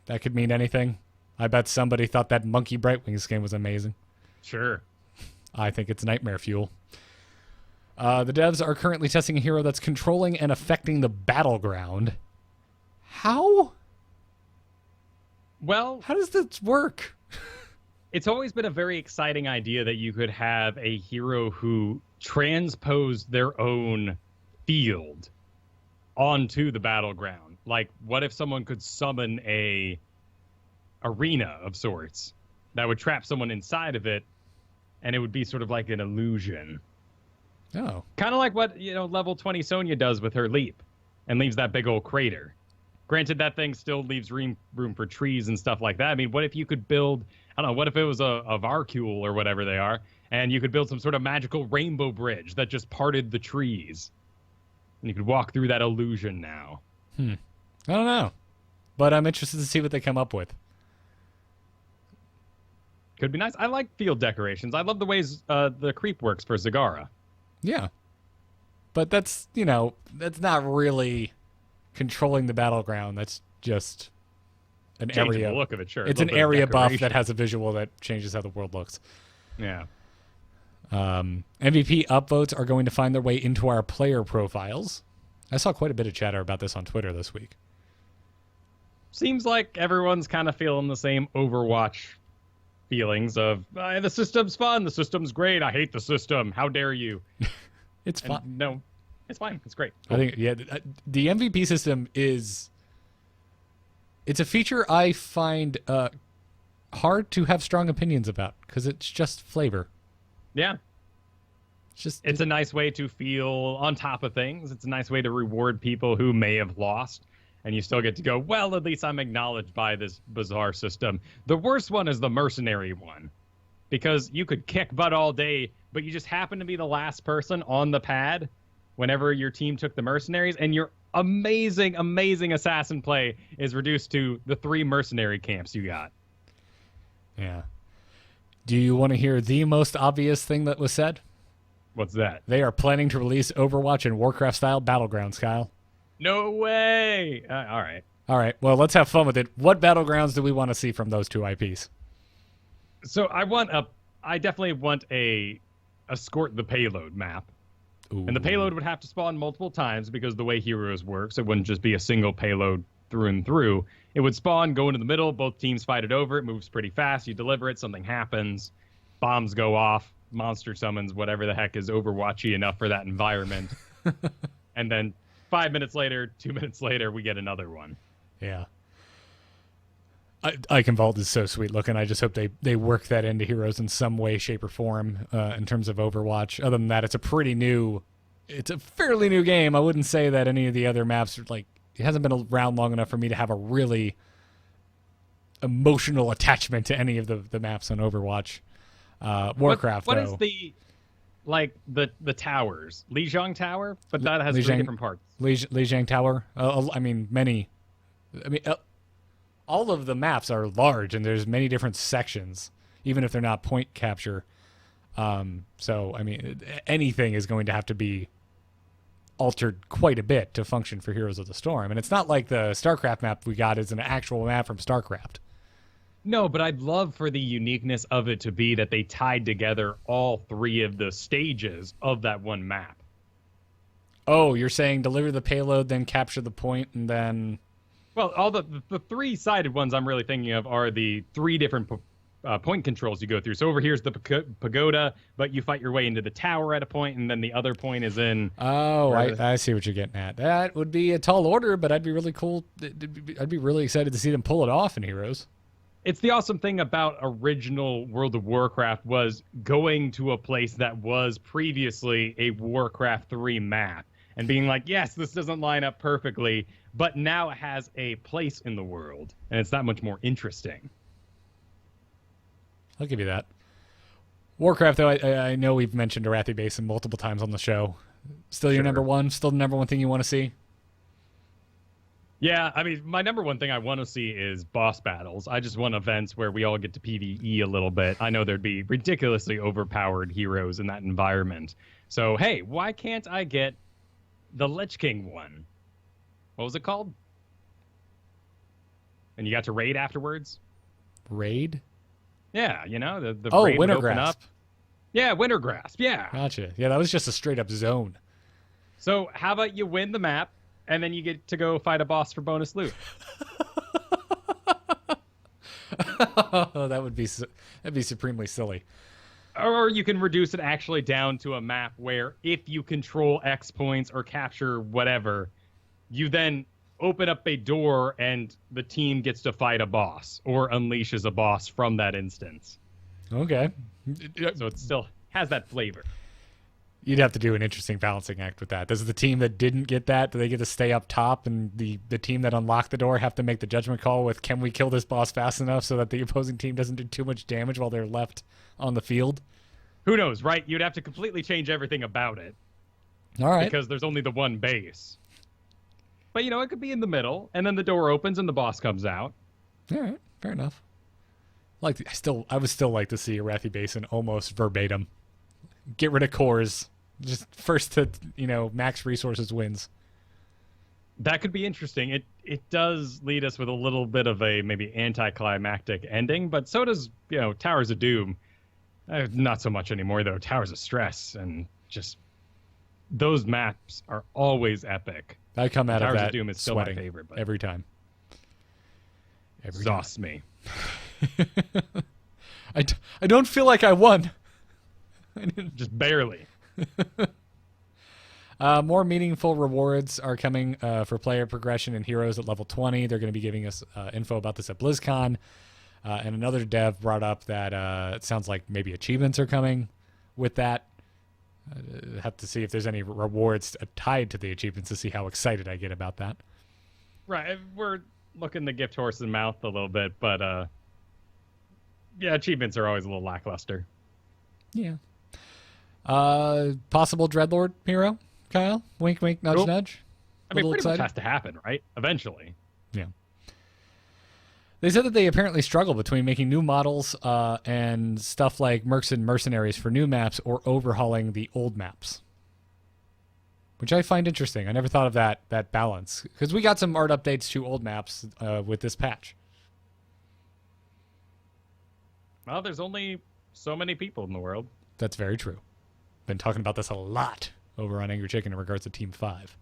That could mean anything. I bet somebody thought that Monkey Brightwing skin was amazing. Sure. I think it's nightmare fuel. The devs are currently testing a hero that's controlling and affecting the battleground. How? Well, how does this work? It's always been a very exciting idea that you could have a hero who transposed their own field onto the battleground. Like, what if someone could summon a arena of sorts that would trap someone inside of it, and it would be sort of like an illusion. Oh. Kind of like what, level 20 Sonya does with her leap and leaves that big old crater. Granted, that thing still leaves room for trees and stuff like that. I mean, what if you could build, I don't know, what if it was a Varkul or whatever they are, and you could build some sort of magical rainbow bridge that just parted the trees. And you could walk through that illusion now. I don't know. But I'm interested to see what they come up with. Could be nice. I like field decorations. I love the ways the creep works for Zagara. Yeah. But that's, that's not really controlling the battleground. That's just an Changing area. the look of it, sure. It's A an little bit of area buff that decoration. has a visual that changes how the world looks. Yeah. MVP upvotes are going to find their way into our player profiles. I saw quite a bit of chatter about this on Twitter this week. Seems like everyone's kind of feeling the same Overwatch feelings of the system's fun, the system's great, I hate the system, how dare you. It's fun. No, it's fine, it's great. I think the MVP system it's a feature I find hard to have strong opinions about because it's just flavor. Yeah. It's a nice way to feel on top of things. It's a nice way to reward people who may have lost. And you still get to go, well, at least I'm acknowledged by this bizarre system. The worst one is the mercenary one. Because you could kick butt all day, but you just happen to be the last person on the pad whenever your team took the mercenaries. And your amazing, amazing assassin play is reduced to the 3 mercenary camps you got. Yeah. Do you want to hear the most obvious thing that was said? What's that? They are planning to release Overwatch and Warcraft-style battlegrounds, Kyle. No way! All right. All right. Well, let's have fun with it. What battlegrounds do we want to see from those 2 IPs? So I definitely want a escort the payload map. Ooh. And the payload would have to spawn multiple times because the way Heroes works, it wouldn't just be a single payload through and through. It would spawn, go into the middle, both teams fight it over, it moves pretty fast, you deliver it, something happens, bombs go off, monster summons, whatever the heck is Overwatchy enough for that environment. And then 5 minutes later, 2 minutes later, we get another one. Yeah. Icon Vault is so sweet looking. I just hope they work that into Heroes in some way, shape, or form in terms of Overwatch. Other than that, it's a fairly new game. I wouldn't say that any of the other maps it hasn't been around long enough for me to have a really emotional attachment to any of the maps on Overwatch. Warcraft, what though. Is the towers? Lijiang Tower? But that has 3 different parts. Lijiang Tower. All of the maps are large, and there's many different sections, even if they're not point capture. So, anything is going to have to be altered quite a bit to function for Heroes of the Storm. And it's not like the StarCraft map we got is an actual map from StarCraft. No, but I'd love for the uniqueness of it to be that they tied together all 3 of the stages of that one map. Oh, you're saying deliver the payload, then capture the point, and then... Well, all the 3-sided ones I'm really thinking of are the 3 different point controls you go through. So over here's the pagoda, but you fight your way into the tower at a point, and then the other point is in... Oh, I see what you're getting at. That would be a tall order, but I'd be really cool. I'd be really excited to see them pull it off in Heroes. It's the awesome thing about original World of Warcraft was going to a place that was previously a Warcraft 3 map and being like, yes, this doesn't line up perfectly, but now it has a place in the world, and it's that much more interesting. I'll give you that. Warcraft, though, I know we've mentioned Arathi Basin multiple times on the show. Still your number one? Still the number one thing you want to see? Yeah, my number one thing I want to see is boss battles. I just want events where we all get to PvE a little bit. I know there'd be ridiculously overpowered heroes in that environment. So, hey, why can't I get the Lich King one? What was it called? And you got to raid afterwards? Raid? Yeah, the raid would Winter open Grasp. up. Yeah, Winter Grasp, yeah. Gotcha. Yeah, that was just a straight-up zone. So how about you win the map, and then you get to go fight a boss for bonus loot? That'd be supremely silly. Or you can reduce it actually down to a map where if you control X points or capture whatever, you then open up a door and the team gets to fight a boss or unleashes a boss from that instance. Okay. So it still has that flavor. You'd have to do an interesting balancing act with that. Does the team that didn't get that, do they get to stay up top, and the team that unlocked the door have to make the judgment call with, can we kill this boss fast enough so that the opposing team doesn't do too much damage while they're left on the field? Who knows, right? You'd have to completely change everything about it. All right. Because there's only the one base. But, it could be in the middle, and then the door opens and the boss comes out. All right. Fair enough. I would still like to see Arathi Basin almost verbatim. Get rid of cores. Just first to, max resources wins. That could be interesting. It does lead us with a little bit of a maybe anticlimactic ending, but so does, Towers of Doom. Not so much anymore, though. Towers of Stress, and just those maps are always epic. I come out Towers of that of Doom is still sweating my favorite, but every time. Exhausts me. I don't feel like I won. Just barely. More meaningful rewards are coming for player progression and heroes at level 20. They're going to be giving us info about this at BlizzCon. And another dev brought up that it sounds like maybe achievements are coming with that. Have to see if there's any rewards tied to the achievements to see how excited I get about that. Right. We're looking the gift horse's mouth a little bit, but yeah, achievements are always a little lackluster. Yeah. Possible Dreadlord hero, Kyle? Wink, wink, nudge, nudge. I mean, pretty excited? much has to happen, right? Eventually. Yeah. They said that they apparently struggle between making new models and stuff like Mercs and Mercenaries for new maps or overhauling the old maps, which I find interesting. I never thought of that balance, because we got some art updates to old maps with this patch. Well, there's only so many people in the world. That's very true. Been talking about this a lot over on Angry Chicken in regards to Team 5.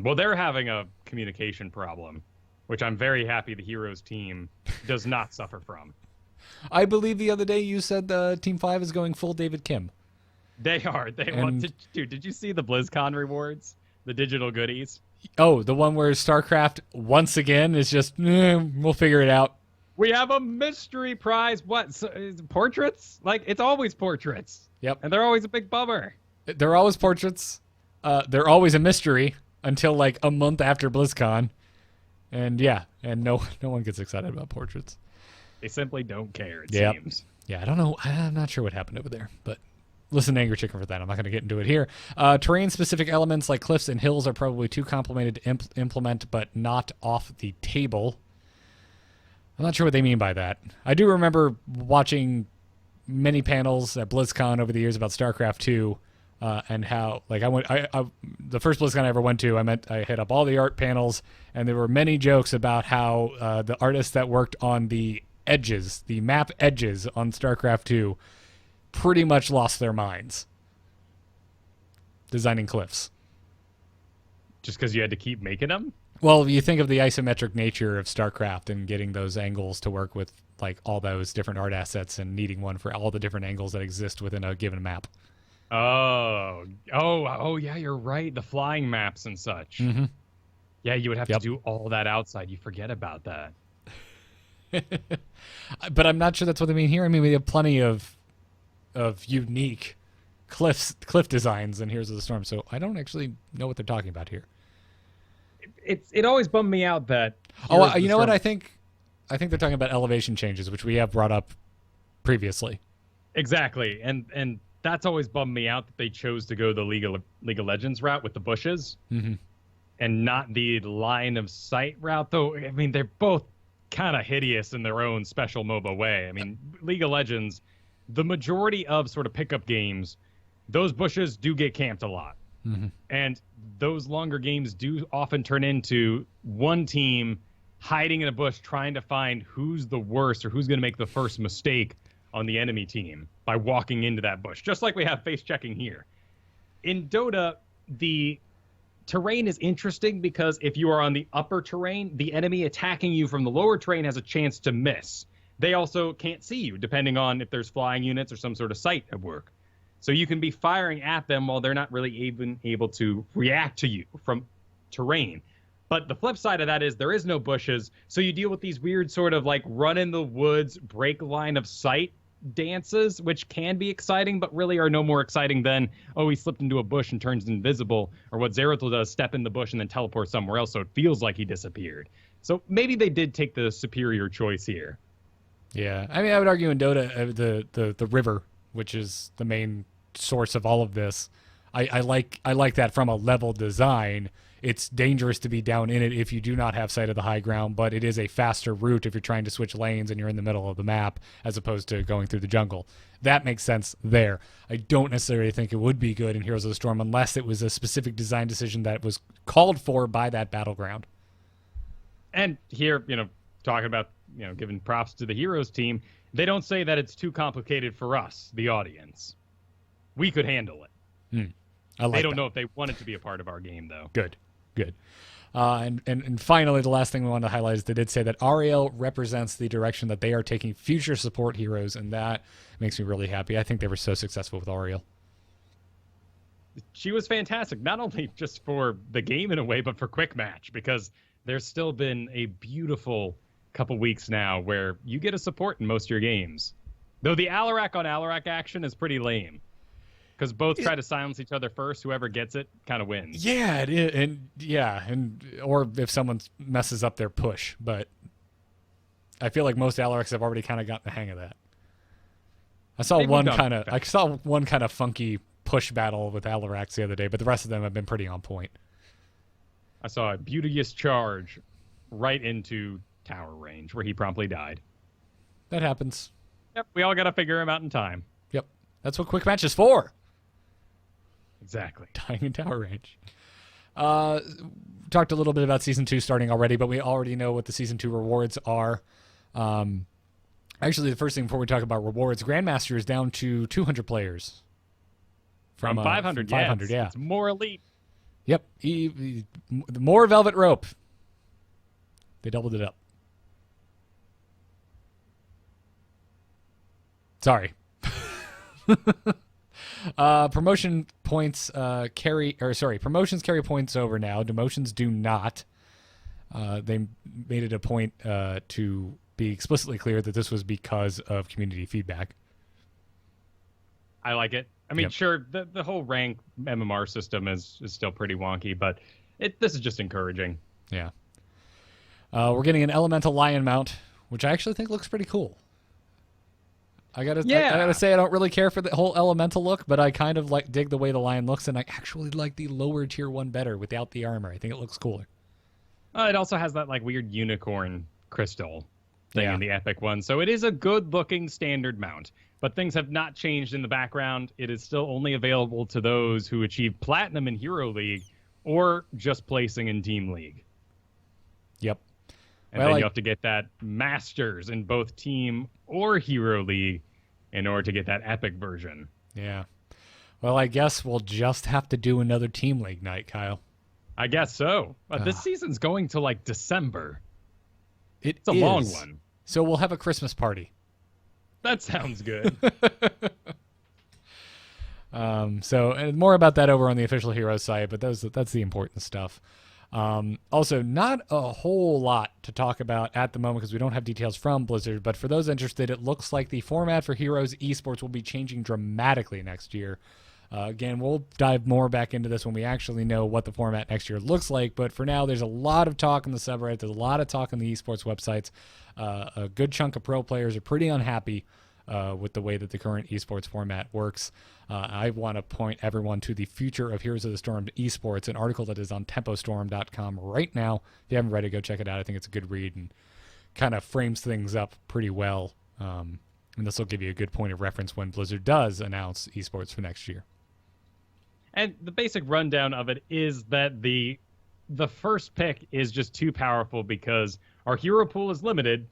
Well, they're having a communication problem, which I'm very happy the Heroes team does not suffer from. I believe the other day you said Team 5 is going full David Kim. They are. Dude, did you see the BlizzCon rewards? The digital goodies? Oh, the one where StarCraft once again is just, we'll figure it out. We have a mystery prize. What? Portraits? Like, it's always portraits. Yep. And they're always a big bummer. They're always portraits. They're always a mystery until like a month after BlizzCon. And yeah, and no one gets excited about portraits. They simply don't care, it Yep. seems. Yeah, I don't know. I'm not sure what happened over there, but listen to Angry Chicken for that. I'm not going to get into it here. Terrain-specific elements like cliffs and hills are probably too complicated to implement, but not off the table. I'm not sure what they mean by that. I do remember watching many panels at BlizzCon over the years about StarCraft 2, and how, like, the first BlizzCon I ever went to, I hit up all the art panels, and there were many jokes about how the artists that worked on the edges, the map edges on StarCraft 2, pretty much lost their minds designing cliffs. Just because you had to keep making them? Well, you think of the isometric nature of StarCraft and getting those angles to work with, like, all those different art assets and needing one for all the different angles that exist within a given map. Oh, yeah, you're right. The flying maps and such. Mm-hmm. Yeah, you would have to do all that outside. You forget about that. But I'm not sure that's what they mean here. I mean, we have plenty of unique cliff designs in Heroes of the Storm, so I don't actually know what they're talking about here. It always bummed me out that. You know what? I think they're talking about elevation changes, which we have brought up previously. Exactly, and that's always bummed me out that they chose to go the League of Legends route with the bushes, and not the line of sight route. Though, I mean, they're both kind of hideous in their own special MOBA way. I mean, League of Legends, the majority of sort of pickup games, those bushes do get camped a lot. And those longer games do often turn into one team hiding in a bush trying to find who's the worst or who's going to make the first mistake on the enemy team by walking into that bush, just like we have face checking here. In Dota, the terrain is interesting because if you are on the upper terrain, the enemy attacking you from the lower terrain has a chance to miss. They also can't see you, depending on if there's flying units or some sort of sight at work. So you can be firing at them while they're not really even able to react to you from terrain. But the flip side of that is there is no bushes, so you deal with these weird sort of like run in the woods, break line of sight dances, which can be exciting, but really are no more exciting than, oh, he slipped into a bush and turns invisible, or what Zeratul does, step in the bush and then teleport somewhere else, so it feels like he disappeared. So maybe they did take the superior choice here. Yeah, I mean, I would argue in Dota, the river, which is the main source of all of this, I like that from a level design. It's dangerous to be down in it if you do not have sight of the high ground, but it is a faster route if you're trying to switch lanes and you're in the middle of the map as opposed to going through the jungle. That makes sense there. I don't necessarily think it would be good in Heroes of the Storm unless it was a specific design decision that was called for by that battleground. And here, talking about, giving props to the Heroes team, they don't say that it's too complicated for us, the audience. We could handle it. They don't know if they want it to be a part of our game, though. Good. And finally, the last thing we want to highlight is they did say that Ariel represents the direction that they are taking future support heroes, and that makes me really happy. I think they were so successful with Ariel. She was fantastic, not only just for the game in a way, but for Quick Match, because there's still been a beautiful couple weeks now where you get a support in most of your games. Though the Alarak on Alarak action is pretty lame. Because both try to silence each other first. Whoever gets it kind of wins. Yeah, it is. Or if someone messes up their push. But I feel like most Alaraks have already kind of gotten the hang of that. I saw one kind of funky push battle with Alaraks the other day, but the rest of them have been pretty on point. I saw a beauteous charge right into tower range where he promptly died. That happens. Yep, we all got to figure him out in time. Yep, that's what Quick Match is for. Exactly. Dying in tower range. Talked a little bit about Season 2 starting already, but we already know what the Season 2 rewards are. Actually, the first thing before we talk about rewards, Grandmaster is down to 200 players. From 500, from 500, yeah. It's more elite. Yep. More Velvet Rope. They doubled it up. Sorry. Promotions carry points over now. Demotions do not. They made it a point to be explicitly clear that this was because of community feedback. I like it. I mean, sure, the whole rank MMR system is still pretty wonky, but this is just encouraging. Yeah. We're getting an Elemental Lion mount, which I actually think looks pretty cool. I gotta say I don't really care for the whole elemental look, but I kind of dig the way the lion looks, and I actually like the lower tier one better without the armor. I think it looks cooler. It also has that weird unicorn crystal thing in the epic one, so it is a good looking standard mount. But things have not changed in the background. It is still only available to those who achieve Platinum in Hero League or just placing in Team League. Yep. And then you have to get that Masters in both Team or Hero League in order to get that epic version. Yeah. Well, I guess we'll just have to do another Team League night, Kyle. I guess so. But this season's going to December. It's a long one. So we'll have a Christmas party. That sounds good. And more about that over on the official Heroes site, but that's the important stuff. Also, not a whole lot to talk about at the moment because we don't have details from Blizzard, but for those interested, it looks like the format for Heroes Esports will be changing dramatically next year. Again, we'll dive more back into this when we actually know what the format next year looks like, but for now, there's a lot of talk in the subreddit, there's a lot of talk on the esports websites. A good chunk of pro players are pretty unhappy with the way that the current esports format works. I want to point everyone to the Future of Heroes of the Storm Esports, an article that is on tempostorm.com right now. If you haven't read it, go check it out. I think it's a good read and kind of frames things up pretty well. And this will give you a good point of reference when Blizzard does announce esports for next year. And the basic rundown of it is that the first pick is just too powerful because our hero pool is limited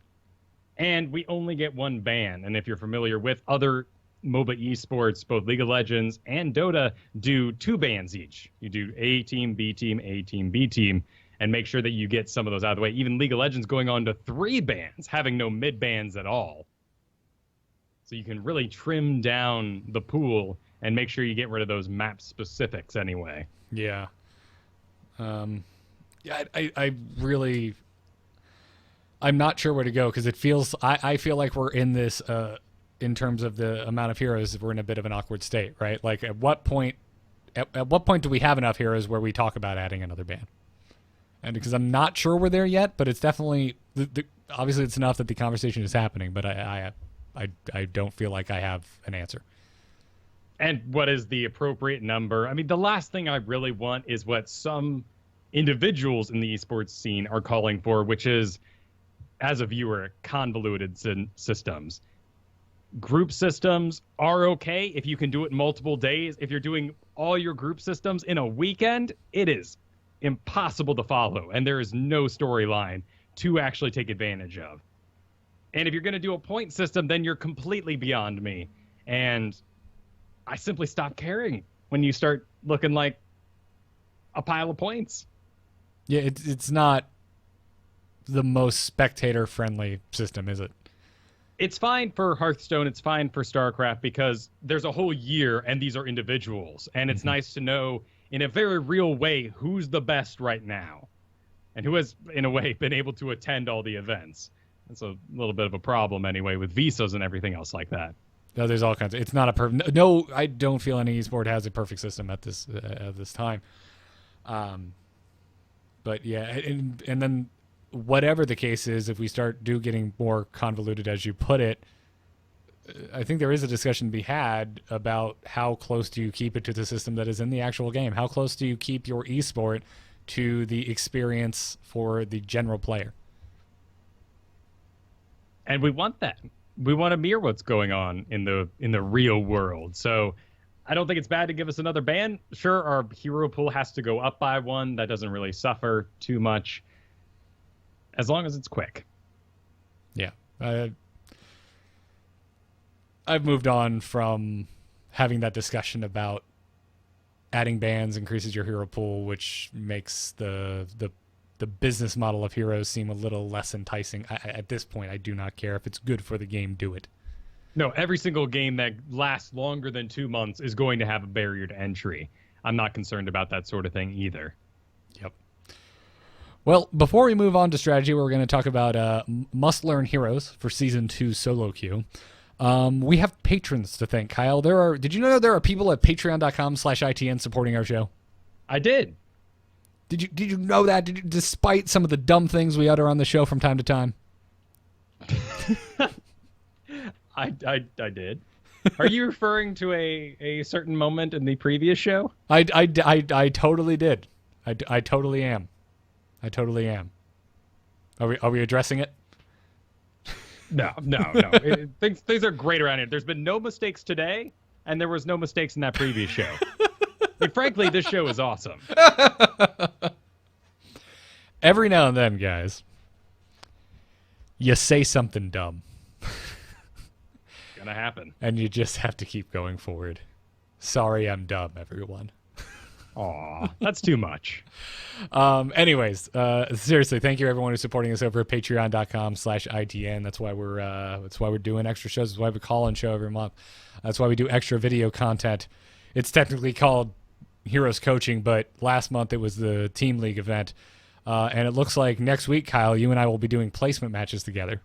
and we only get one ban. And if you're familiar with other MOBA esports, both League of Legends and Dota do 2 bans each. You do A team, B team, A team, B team, and make sure that you get some of those out of the way. Even League of Legends going on to 3 bans, having no mid bans at all. So you can really trim down the pool and make sure you get rid of those map specifics anyway. Yeah. I really, I'm not sure where to go because it feels, I feel like we're in this, in terms of the amount of heroes, we're in a bit of an awkward state, right? Like at what point do we have enough heroes where we talk about adding another ban? And because I'm not sure we're there yet, but it's definitely, obviously it's enough that the conversation is happening, but I don't feel like I have an answer. And what is the appropriate number? I mean, the last thing I really want is what some individuals in the esports scene are calling for, which is, as a viewer, convoluted systems. Group systems are okay if you can do it multiple days. If you're doing all your group systems in a weekend, it is impossible to follow, and there is no storyline to actually take advantage of. And if you're going to do a point system, then you're completely beyond me. And I simply stop caring when you start looking like a pile of points. Yeah, it's not the most spectator-friendly system, is it? It's fine for Hearthstone. It's fine for StarCraft because there's a whole year and these are individuals. And it's nice to know in a very real way who's the best right now and who has, in a way, been able to attend all the events. That's a little bit of a problem anyway with visas and everything else like that. No, there's all kinds of, it's not a perfect, no, I don't feel any esport has a perfect system at this time. But yeah, and then whatever the case is, if we start getting more convoluted, as you put it, I think there is a discussion to be had about how close do you keep it to the system that is in the actual game? How close do you keep your esport to the experience for the general player? And we want that. We want to mirror what's going on in the real world. So I don't think it's bad to give us another ban. Sure, our hero pool has to go up by one. That doesn't really suffer too much, as long as it's quick. Yeah. I've moved on from having that discussion about adding bans increases your hero pool, which makes the business model of heroes seem a little less enticing. At this point, I do not care. If it's good for the game, do it. No, every single game that lasts longer than 2 months is going to have a barrier to entry. I'm not concerned about that sort of thing either. Yep. Well, before we move on to strategy, we're going to talk about must-learn heroes for Season 2 solo queue. We have patrons to thank, Kyle. Did you know there are people at patreon.com/ITN supporting our show? I did. Did you know that? Despite some of the dumb things we utter on the show from time to time? I did. Are you referring to a certain moment in the previous show? I totally did. I totally am. I totally am. Are we addressing it? No. Things are great around here. There's been no mistakes today, and there was no mistakes in that previous show. Frankly, this show is awesome. Every now and then, guys, you say something dumb. Gonna happen. And you just have to keep going forward. Sorry, I'm dumb, everyone. Aw, that's too much. Anyways, seriously, thank you everyone who's supporting us over at patreon.com/ITN. That's why we're doing extra shows. That's why we call in show every month. That's why we do extra video content. It's technically called Heroes Coaching, but last month it was the Team League event. And it looks like next week, Kyle, you and I will be doing placement matches together.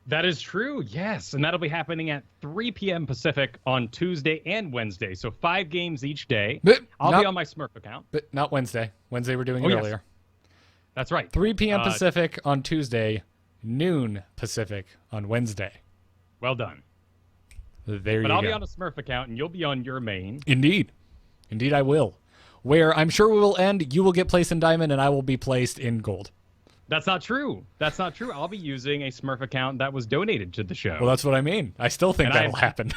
That is true, yes. And that'll be happening at 3 p.m. Pacific on Tuesday and Wednesday. So 5 games each day. I'll be on my Smurf account. But not Wednesday. Wednesday we're doing it earlier. That's right. 3 p.m. Pacific on Tuesday, noon Pacific on Wednesday. Well done. There you go. But I'll be on a Smurf account, and you'll be on your main. Indeed. Indeed I will. Where I'm sure we will end, you will get placed in Diamond, and I will be placed in Gold. That's not true. That's not true. I'll be using a Smurf account that was donated to the show. Well, that's what I mean. I still think that'll happen.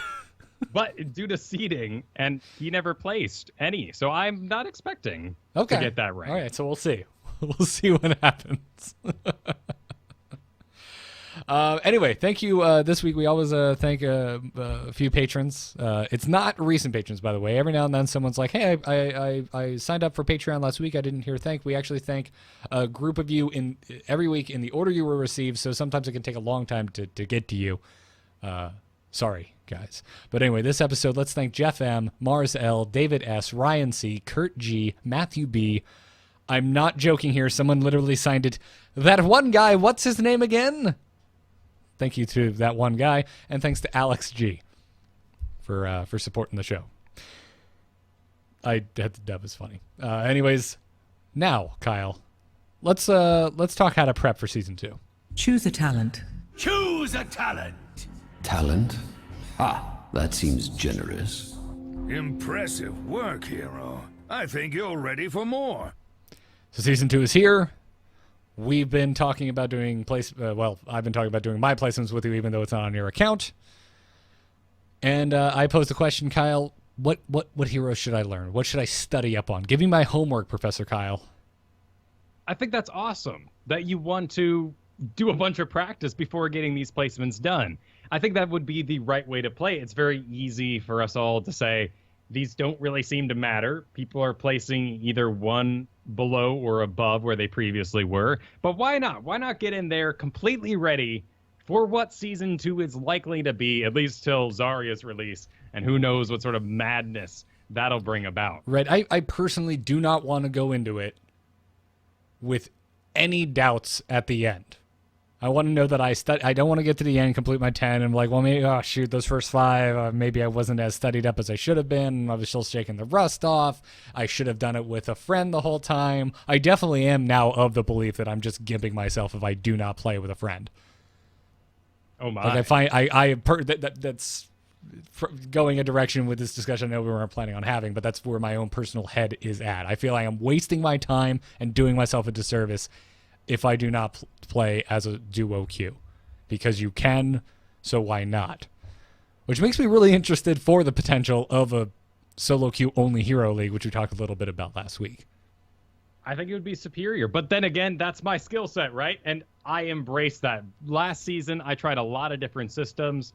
But due to seeding, and he never placed any, so I'm not expecting to get that right. All right, so we'll see. We'll see what happens. Anyway, thank you. This week we always thank a few patrons. It's not recent patrons, by the way. Every now and then someone's like, hey, I signed up for Patreon last week. I didn't hear thank. We actually thank a group of you every week in the order you were received, so sometimes it can take a long time to get to you. Sorry, guys. But anyway, this episode, let's thank Jeff M., Mars L., David S., Ryan C., Kurt G., Matthew B. I'm not joking here. Someone literally signed it. That one guy, what's his name again? Thank you to that one guy, and thanks to Alex G for supporting the show. That was funny. Anyways, now Kyle, let's talk how to prep for Season 2. Choose a talent. Choose a talent. Talent? That seems generous. Impressive work, hero. I think you're ready for more. So Season 2 is here. We've been talking about doing I've been talking about doing my placements with you, even though it's not on your account. And I posed the question, Kyle, what heroes should I learn? What should I study up on? Give me my homework, Professor Kyle. I think that's awesome that you want to do a bunch of practice before getting these placements done. I think that would be the right way to play. It's very easy for us all to say, these don't really seem to matter. People are placing either one below or above where they previously were. But why not? Why not get in there completely ready for what Season 2 is likely to be, at least till Zarya's release, and who knows what sort of madness that'll bring about. Right. I personally do not want to go into it with any doubts at the end. I want to know that I don't want to get to the end, complete my 10, and I'm like, well, maybe, those first 5, maybe I wasn't as studied up as I should have been. I was still shaking the rust off. I should have done it with a friend the whole time. I definitely am now of the belief that I'm just gimping myself if I do not play with a friend. Oh my! Like that's going a direction with this discussion I know we weren't planning on having, but that's where my own personal head is at. I feel like I'm wasting my time and doing myself a disservice if I do not play as a duo queue, because you can, so why not? Which makes me really interested for the potential of a solo queue only hero league, which we talked a little bit about last week. I think it would be superior. But then again, that's my skill set, right? And I embrace that. Last season, I tried a lot of different systems,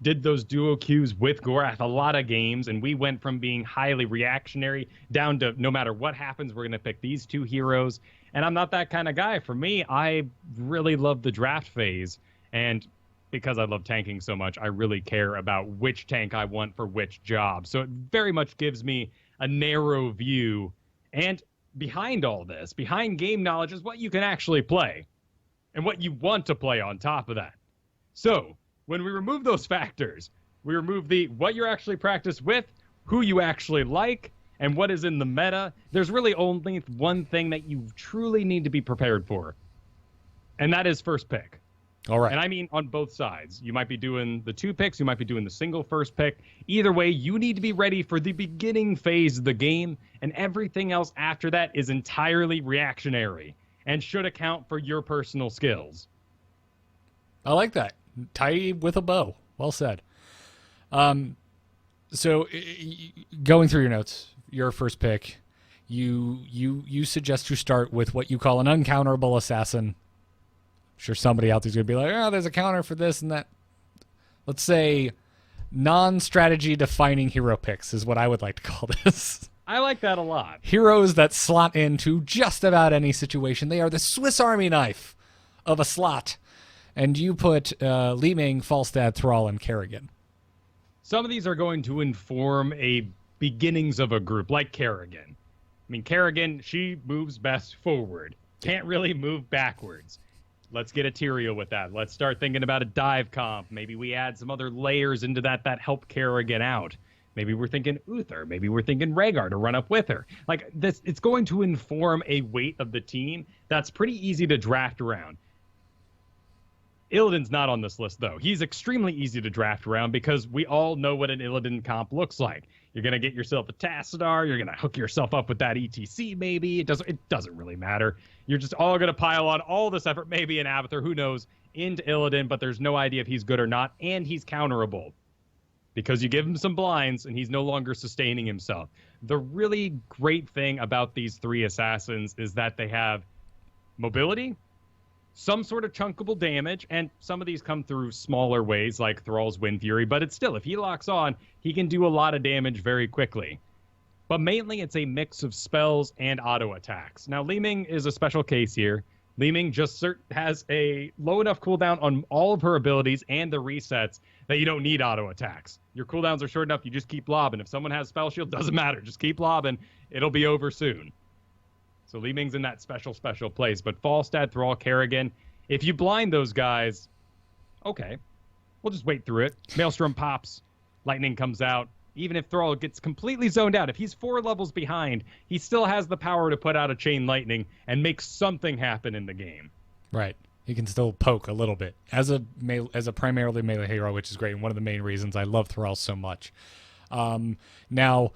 did those duo queues with Gorath, a lot of games, and we went from being highly reactionary down to no matter what happens, we're going to pick these 2 heroes. And I'm not that kind of guy. For me, I really love the draft phase. And because I love tanking so much, I really care about which tank I want for which job. So it very much gives me a narrow view. And behind all this, behind game knowledge, is what you can actually play and what you want to play on top of that. So when we remove those factors, we remove what you're actually practiced with, who you actually like, and what is in the meta. There's really only one thing that you truly need to be prepared for, and that is first pick. All right. And I mean on both sides. You might be doing the 2 picks. You might be doing the single first pick. Either way, you need to be ready for the beginning phase of the game, and everything else after that is entirely reactionary and should account for your personal skills. I like that. Tidy with a bow. Well said. So going through your notes, your first pick, you suggest to start with what you call an uncounterable assassin. Sure, somebody out there's going to be like, there's a counter for this and that. Let's say non-strategy defining hero picks is what I would like to call this. I like that a lot. Heroes that slot into just about any situation. They are the Swiss Army knife of a slot. And you put Li Ming, Falstad, Thrall, and Kerrigan. Some of these are going to inform a beginnings of a group, like Kerrigan. I mean, Kerrigan, she moves best forward. Can't really move backwards. Let's get a Tyrael with that. Let's start thinking about a dive comp. Maybe we add some other layers into that help Kerrigan out. Maybe we're thinking Uther. Maybe we're thinking Rhaegar to run up with her. Like this, it's going to inform a weight of the team that's pretty easy to draft around. Illidan's not on this list, though. He's extremely easy to draft around because we all know what an Illidan comp looks like. You're going to get yourself a Tassadar. You're going to hook yourself up with that ETC, maybe. It doesn't really matter. You're just all going to pile on all this effort, maybe an Abathur, who knows, into Illidan, but there's no idea if he's good or not, and he's counterable because you give him some blinds, and he's no longer sustaining himself. The really great thing about these 3 assassins is that they have mobility, some sort of chunkable damage, and some of these come through smaller ways like Thrall's Wind Fury, but it's still, if he locks on, he can do a lot of damage very quickly. But mainly it's a mix of spells and auto attacks. Now, Li Ming is a special case here. Li Ming just has a low enough cooldown on all of her abilities and the resets that you don't need auto attacks. Your cooldowns are short enough, you just keep lobbing. If someone has spell shield, doesn't matter, just keep lobbing. It'll be over soon. So Li Ming's in that special place. But Falstad, Thrall, Kerrigan, if you blind those guys, okay, we'll just wait through it. Maelstrom pops, lightning comes out. Even if Thrall gets completely zoned out, if he's 4 levels behind, he still has the power to put out a chain lightning and make something happen in the game. Right. He can still poke a little bit as a primarily melee hero, which is great, and one of the main reasons I love Thrall so much. Now,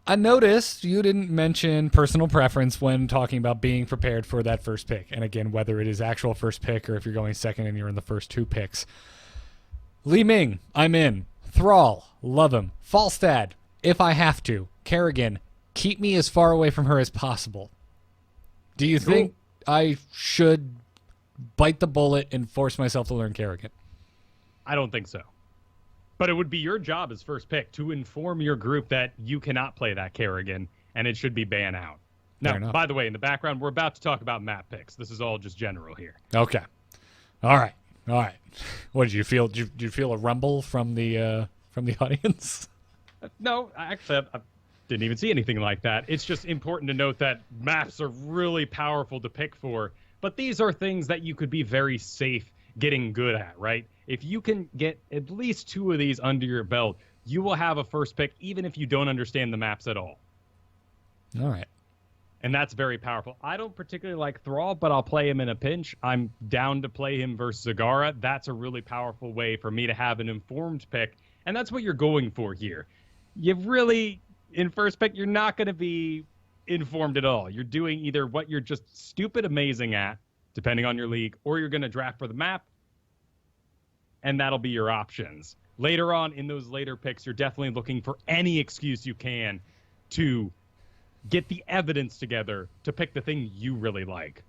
I noticed you didn't mention personal preference when talking about being prepared for that first pick. And again, whether it is actual first pick or if you're going second and you're in the first 2 picks. Li Ming, I'm in. Thrall, love him. Falstad, if I have to. Kerrigan, keep me as far away from her as possible. Do you think I should bite the bullet and force myself to learn Kerrigan? I don't think so. But it would be your job as first pick to inform your group that you cannot play that Kerrigan, and it should be banned out. Now, by the way, in the background, we're about to talk about map picks. This is all just general here. Okay. All right. What did you feel? Did you feel a rumble from the audience? No, actually, I didn't even see anything like that. It's just important to note that maps are really powerful to pick for, but these are things that you could be very safe getting good at, right? If you can get at least 2 of these under your belt, you will have a first pick even if you don't understand the maps at all. All right. And that's very powerful. I don't particularly like Thrall, but I'll play him in a pinch. I'm down to play him versus Zagara. That's a really powerful way for me to have an informed pick, and that's what you're going for here. You really, in first pick, you're not going to be informed at all. You're doing either what you're just stupid amazing at, depending on your league, or you're going to draft for the map, and that'll be your options. Later on in those later picks, you're definitely looking for any excuse you can to get the evidence together to pick the thing you really like.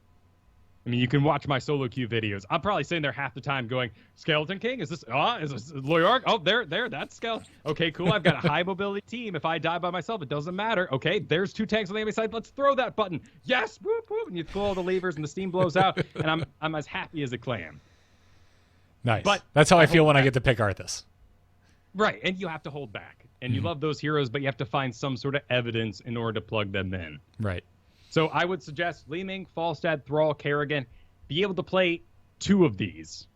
I mean, you can watch my solo queue videos. I'm probably sitting there half the time going, Skeleton King? Is this Loyark? Oh, there, that's Skeleton. Okay, cool. I've got a high mobility team. If I die by myself, it doesn't matter. Okay, there's 2 tanks on the enemy side. Let's throw that button. Yes, whoop, whoop. And you pull all the levers and the steam blows out, and I'm as happy as a clam. Nice. But that's how I feel when I get to pick Arthas. Right, and you have to hold back. And you love those heroes, but you have to find some sort of evidence in order to plug them in. Right. So I would suggest Li Ming, Falstad, Thrall, Kerrigan, be able to play 2 of these.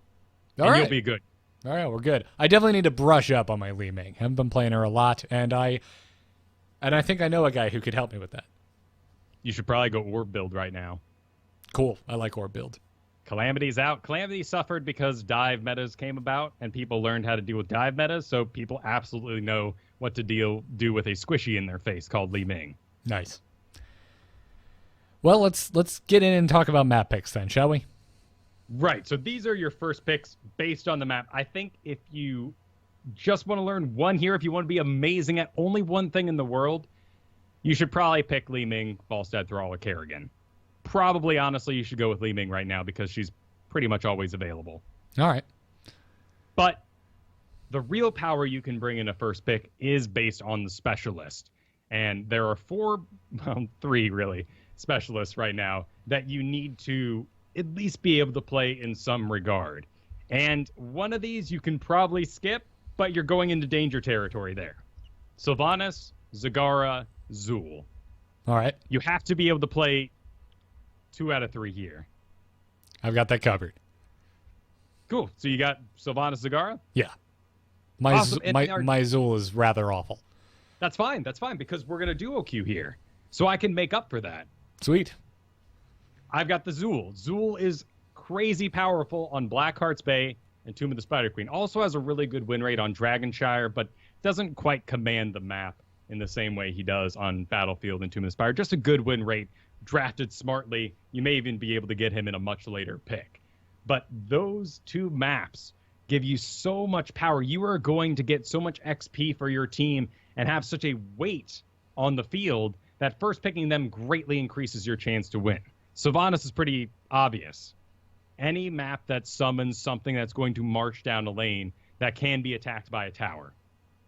And you'll be good. All right, we're good. I definitely need to brush up on my Li Ming. I haven't been playing her a lot, and I think I know a guy who could help me with that. You should probably go Orb build right now. Cool. I like Orb build. Calamity's out. Calamity suffered because dive metas came about, and people learned how to deal with dive metas, so people absolutely know what to do with a squishy in their face called Li Ming. Nice. Well, let's get in and talk about map picks then, shall we? Right. So these are your first picks based on the map. I think if you just want to learn one here, if you want to be amazing at only one thing in the world, you should probably pick Li Ming, Falstad, Thrall, or Kerrigan. Probably, honestly, you should go with Li Ming right now because she's pretty much always available. All right. But the real power you can bring in a first pick is based on the specialist. And there are 3 really, specialists right now that you need to at least be able to play in some regard. And one of these you can probably skip, but you're going into danger territory there. Sylvanas, Zagara, Zul. All right. You have to be able to play 2 out of 3 here. I've got that covered. Cool. So you got Sylvanas, Zagara? Yeah. My Awesome. my Zul is rather awful. That's fine, because we're going to duo queue here. So I can make up for that. Sweet. I've got the Zul. Zul is crazy powerful on Blackheart's Bay and Tomb of the Spider Queen. Also has a really good win rate on Dragonshire, but doesn't quite command the map in the same way he does on Battlefield and Tomb of the Spider. Just a good win rate, drafted smartly. You may even be able to get him in a much later pick. But those 2 maps give you so much power. You are going to get so much XP for your team and have such a weight on the field that first picking them greatly increases your chance to win. Sylvanas is pretty obvious. Any map that summons something that's going to march down a lane that can be attacked by a tower.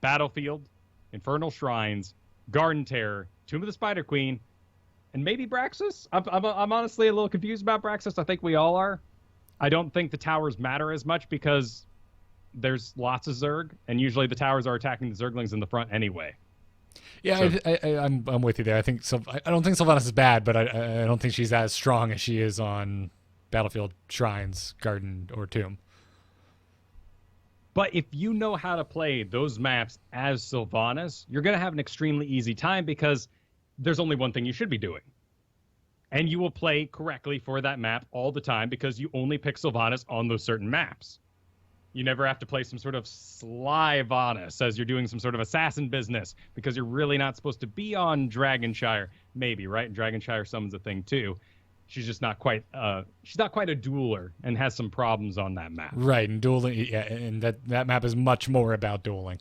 Battlefield, Infernal Shrines, Garden Terror, Tomb of the Spider Queen, and maybe Braxis? I'm honestly a little confused about Braxis. I think we all are. I don't think the towers matter as much because there's lots of Zerg, and usually the towers are attacking the Zerglings in the front anyway. Yeah, So, I'm with you there. I don't think Sylvanas is bad, but I don't think she's as strong as she is on Battlefield, Shrines, Garden, or Tomb. But if you know how to play those maps as Sylvanas, you're going to have an extremely easy time because there's only one thing you should be doing. And you will play correctly for that map all the time because you only pick Sylvanas on those certain maps. You never have to play some sort of sly Vanus as you're doing some sort of assassin business because you're really not supposed to be on Dragonshire. Maybe, right? And Dragonshire summons a thing too. She's just not quite she's not quite a dueler and has some problems on that map. Right, and dueling, yeah, and that map is much more about dueling.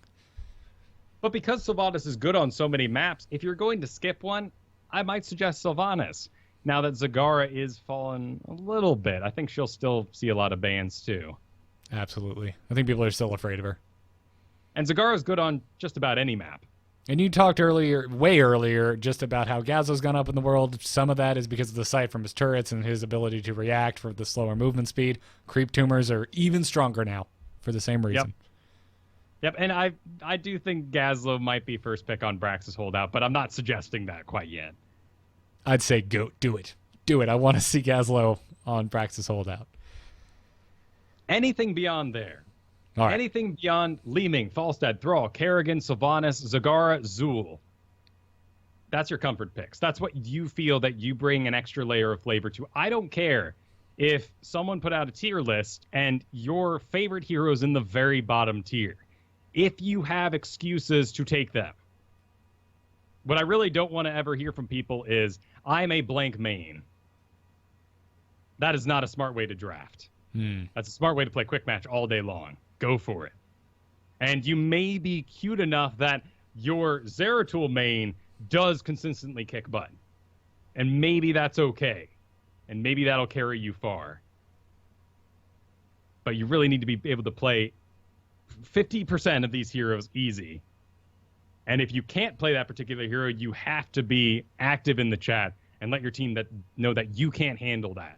But because Sylvanas is good on so many maps, if you're going to skip one, I might suggest Sylvanas. Now that Zagara is fallen a little bit, I think she'll still see a lot of bans too. Absolutely. I think people are still afraid of her. And Zagara's good on just about any map. And you talked way earlier, just about how Gazlo's gone up in the world. Some of that is because of the sight from his turrets and his ability to react for the slower movement speed. Creep tumors are even stronger now for the same reason. Yep, and I do think Gazlo might be first pick on Braxis Holdout, but I'm not suggesting that quite yet. I'd say go, do it. Do it. I want to see Gazlo on Braxis Holdout. Anything beyond there. All right. Anything beyond Leeming, Falstad, Thrall, Kerrigan, Sylvanas, Zagara, Zool. That's your comfort picks. That's what you feel that you bring an extra layer of flavor to. I don't care if someone put out a tier list and your favorite hero's in the very bottom tier. If you have excuses to take them. What I really don't want to ever hear from people is, I'm a blank main. That is not a smart way to draft. That's a smart way to play quick match all day long. Go for it. And you may be cute enough that your Zeratul main does consistently kick butt. And maybe that's okay. And maybe that'll carry you far. But you really need to be able to play 50% of these heroes easy. And if you can't play that particular hero, you have to be active in the chat and let your team know that you can't handle that.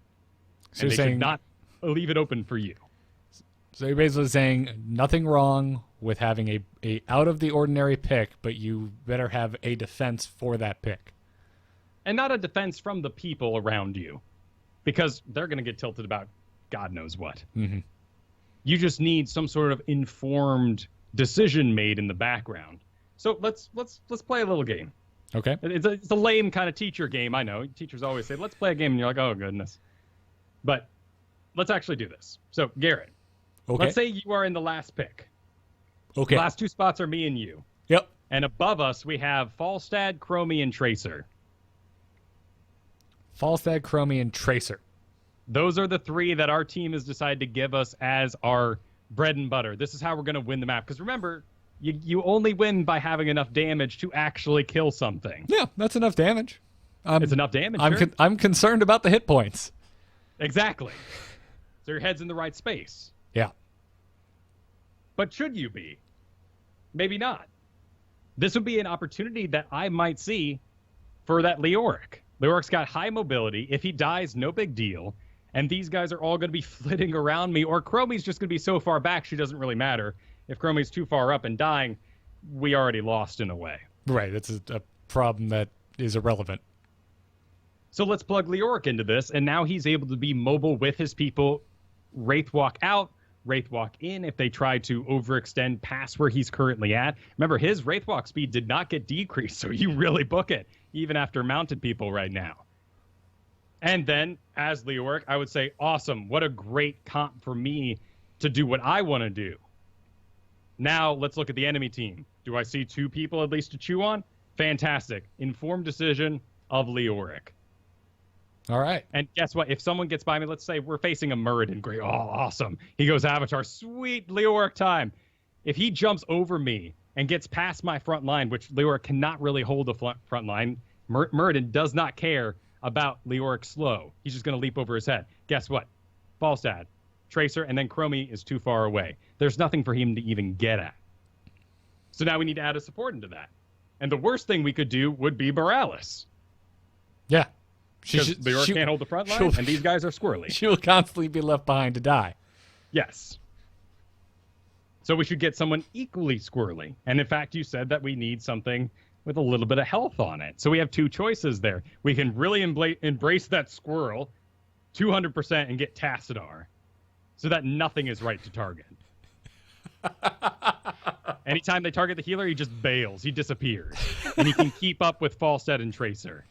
So and you're they saying, should not leave it open for you. So you're basically saying nothing wrong with having a out of the ordinary pick, but you better have a defense for that pick. And not a defense from the people around you, because they're going to get tilted about God knows what. Mm-hmm. You just need some sort of informed decision made in the background. So let's play a little game. Okay. It's a lame kind of teacher game, I know. Teachers always say, let's play a game, and you're like, oh, goodness. But let's actually do this. So, Garrett, Okay. let's say you are in the last pick. Okay. The last two spots are me and you. Yep. And above us, we have Falstad, Chromie, and Tracer. Falstad, Chromie, and Tracer. Those are the three that our team has decided to give us as our bread and butter. This is how we're going to win the map. Because remember, you only win by having enough damage to actually kill something. Yeah, that's enough damage. It's enough damage, sure. I'm concerned about the hit points. Exactly. So your head's in the right space. Yeah. But should you be? Maybe not. This would be an opportunity that I might see for that Leoric. Leoric's got high mobility. If he dies, no big deal. And these guys are all going to be flitting around me. Or Chromie's just going to be so far back, she doesn't really matter. If Chromie's too far up and dying, we already lost in a way. Right. That's a problem that is irrelevant. So let's plug Leoric into this. And now he's able to be mobile with his people. Wraith walk out. Wraith walk in if they try to overextend past where he's currently at. Remember, his Wraith walk speed did not get decreased, so you really book it, even after mounted people right now. And then, as Leoric, I would say, awesome. What a great comp for me to do what I want to do. Now, let's look at the enemy team. Do I see two people at least to chew on? Fantastic. Informed decision of Leoric. All right. And guess what? If someone gets by me, let's say we're facing a Muradin. Great. Oh, awesome. He goes Avatar. Sweet Leoric time. If he jumps over me and gets past my front line, which Leoric cannot really hold the front line, Muradin does not care about Leoric slow. He's just going to leap over his head. Guess what? Falstad, Tracer, and then Chromie is too far away. There's nothing for him to even get at. So now we need to add a support into that. And the worst thing we could do would be Borealis. Yeah. Because Leoric can't hold the front line, and these guys are squirrely. She will constantly be left behind to die. Yes. So we should get someone equally squirrely. And in fact, you said that we need something with a little bit of health on it. So we have two choices there. We can really embrace that squirrel 200% and get Tassadar so that nothing is right to target. Anytime they target the healer, he just bails. He disappears. And he can keep up with Falstad and Tracer.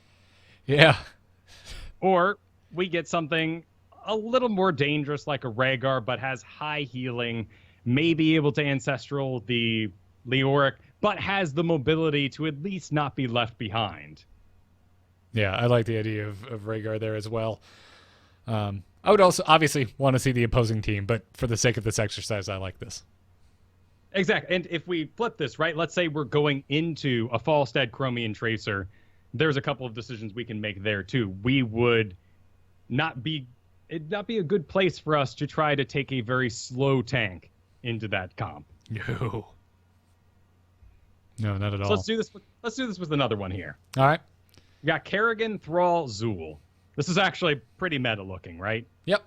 Yeah. Or we get something a little more dangerous like a Rhaegar, but has high healing, may be able to ancestral the Leoric, but has the mobility to at least not be left behind. Yeah, I like the idea of Rhaegar there as well. I would also obviously want to see the opposing team, but for the sake of this exercise, I like this. Exactly. And if we flip this, right, let's say we're going into a Falstad Chromian Tracer, there's a couple of decisions we can make there too. We would it'd not be a good place for us to try to take a very slow tank into that comp. No, not at all. So let's do this with another one here. All right. We got Kerrigan, Thrall, Zool. This is actually pretty meta looking, right? Yep.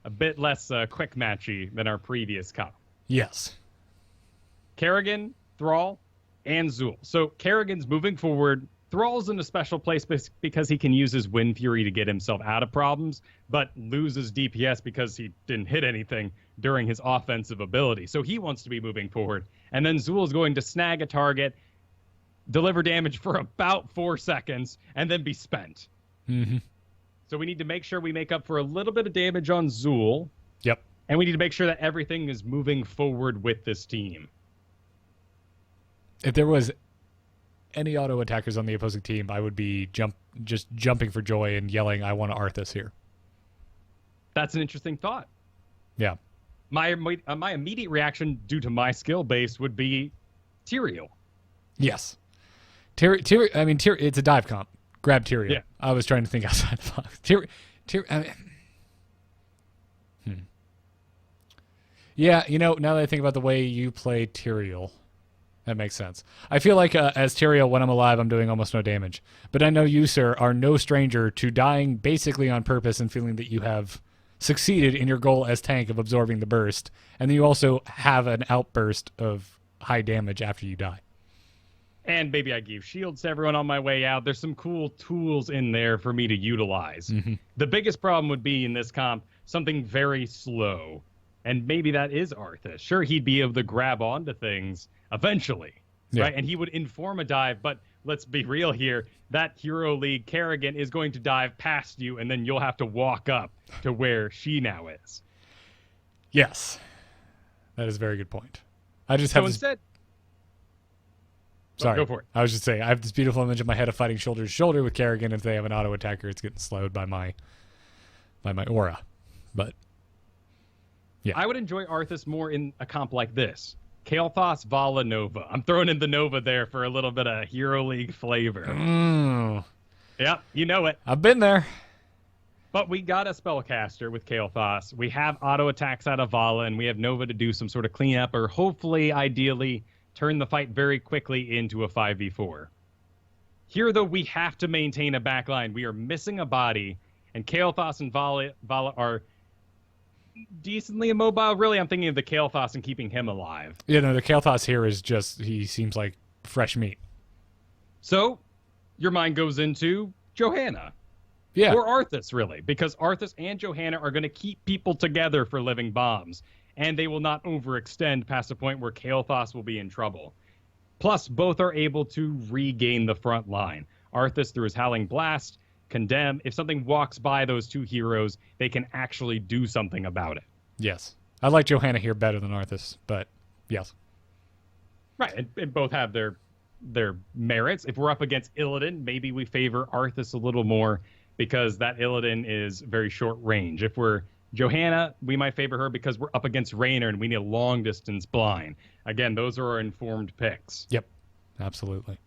A bit less quick matchy than our previous comp. Yes. Kerrigan, Thrall, and Zool. So Kerrigan's moving forward. Thrall's in a special place because he can use his Wind Fury to get himself out of problems, but loses DPS because he didn't hit anything during his offensive ability. So he wants to be moving forward. And then Zool is going to snag a target, deliver damage for about 4 seconds, and then be spent. Mm-hmm. So we need to make sure we make up for a little bit of damage on Zool. Yep. And we need to make sure that everything is moving forward with this team. If there was any auto attackers on the opposing team, I would be just jumping for joy and yelling, "I want to Arthas here." That's an interesting thought. Yeah. My immediate reaction, due to my skill base, would be Tyrael. Yes. Tyrael, it's a dive comp. Grab Tyrael. Yeah. I was trying to think outside the box. Yeah, now that I think about the way you play Tyrael, that makes sense. I feel like as Tyrael, when I'm alive, I'm doing almost no damage. But I know you, sir, are no stranger to dying basically on purpose and feeling that you have succeeded in your goal as tank of absorbing the burst. And then you also have an outburst of high damage after you die. And maybe I gave shields to everyone on my way out. There's some cool tools in there for me to utilize. Mm-hmm. The biggest problem would be in this comp, something very slow. And maybe that is Arthas. Sure, he'd be able to grab onto things eventually, right? And he would inform a dive, but let's be real here. That Hero League Kerrigan is going to dive past you, and then you'll have to walk up to where she now is. Yes. That is a very good point. I just so have instead... Sorry. Go for it. I was just saying, I have this beautiful image in my head of fighting shoulder to shoulder with Kerrigan. If they have an auto attacker, it's getting slowed by my aura. But yeah, I would enjoy Arthas more in a comp like this. Kael'thas, Vala, Nova. I'm throwing in the Nova there for a little bit of Hero League flavor. Yep, you know it. I've been there. But we got a spellcaster with Kael'thas. We have auto attacks out of Vala, and we have Nova to do some sort of cleanup, or hopefully, ideally, turn the fight very quickly into a 5v4. Here, though, we have to maintain a backline. We are missing a body, and Kael'thas and Vala are decently immobile. Really, I'm thinking of the Kael'thas and keeping him alive. Yeah, no, the Kael'thas here is just, he seems like fresh meat. So, your mind goes into Johanna. Yeah. Or Arthas, really, because Arthas and Johanna are going to keep people together for living bombs, and they will not overextend past a point where Kael'thas will be in trouble. Plus, both are able to regain the front line. Arthas, through his Howling Blast, Condemn. If something walks by those two heroes, they can actually do something about it. Yes. I like Johanna here better than Arthas, but yes. Right, and both have their merits. If we're up against Illidan, maybe we favor Arthas a little more because that Illidan is very short range. If we're Johanna, we might favor her because we're up against Raynor and we need a long-distance blind. Again, those are our informed picks. Yep, absolutely.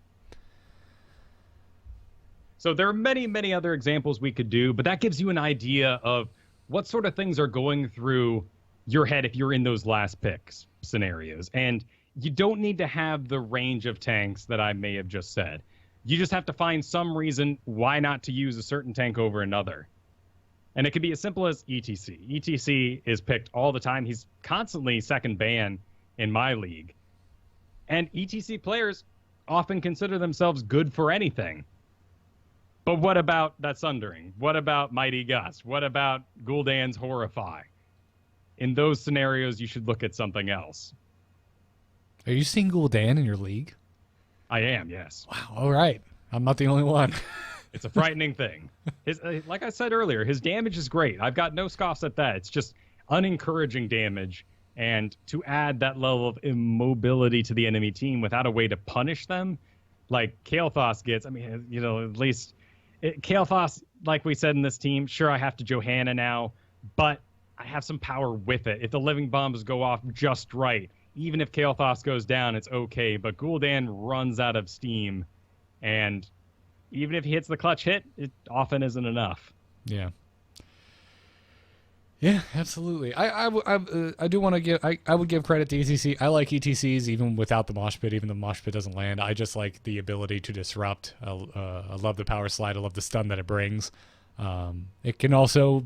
So there are many, many other examples we could do, but that gives you an idea of what sort of things are going through your head if you're in those last picks scenarios. And you don't need to have the range of tanks that I may have just said. You just have to find some reason why not to use a certain tank over another. And it can be as simple as ETC. ETC is picked all the time. He's constantly second ban in my league. And ETC players often consider themselves good for anything. But what about that Sundering? What about Mighty Gus? What about Gul'dan's Horrify? In those scenarios, you should look at something else. Are you seeing Gul'dan in your league? I am, yes. Wow, all right. I'm not the only one. It's a frightening thing. His, like I said earlier, his damage is great. I've got no scoffs at that. It's just unencouraging damage And to add that level of immobility to the enemy team without a way to punish them, like Kael'thas gets, I mean, you know, at least Kael'thas, like we said in this team, sure, I have to Johanna now, but I have some power with it. If the living bombs go off just right, even if Kael'thas goes down, it's okay. But Gul'dan runs out of steam, and even if he hits the clutch hit, it often isn't enough. Yeah. Yeah, absolutely. I do want to give I would give credit to ETC. I like ETCs even without the mosh pit, even though the mosh pit doesn't land. I just like the ability to disrupt. I love the power slide. I love the stun that it brings. It can also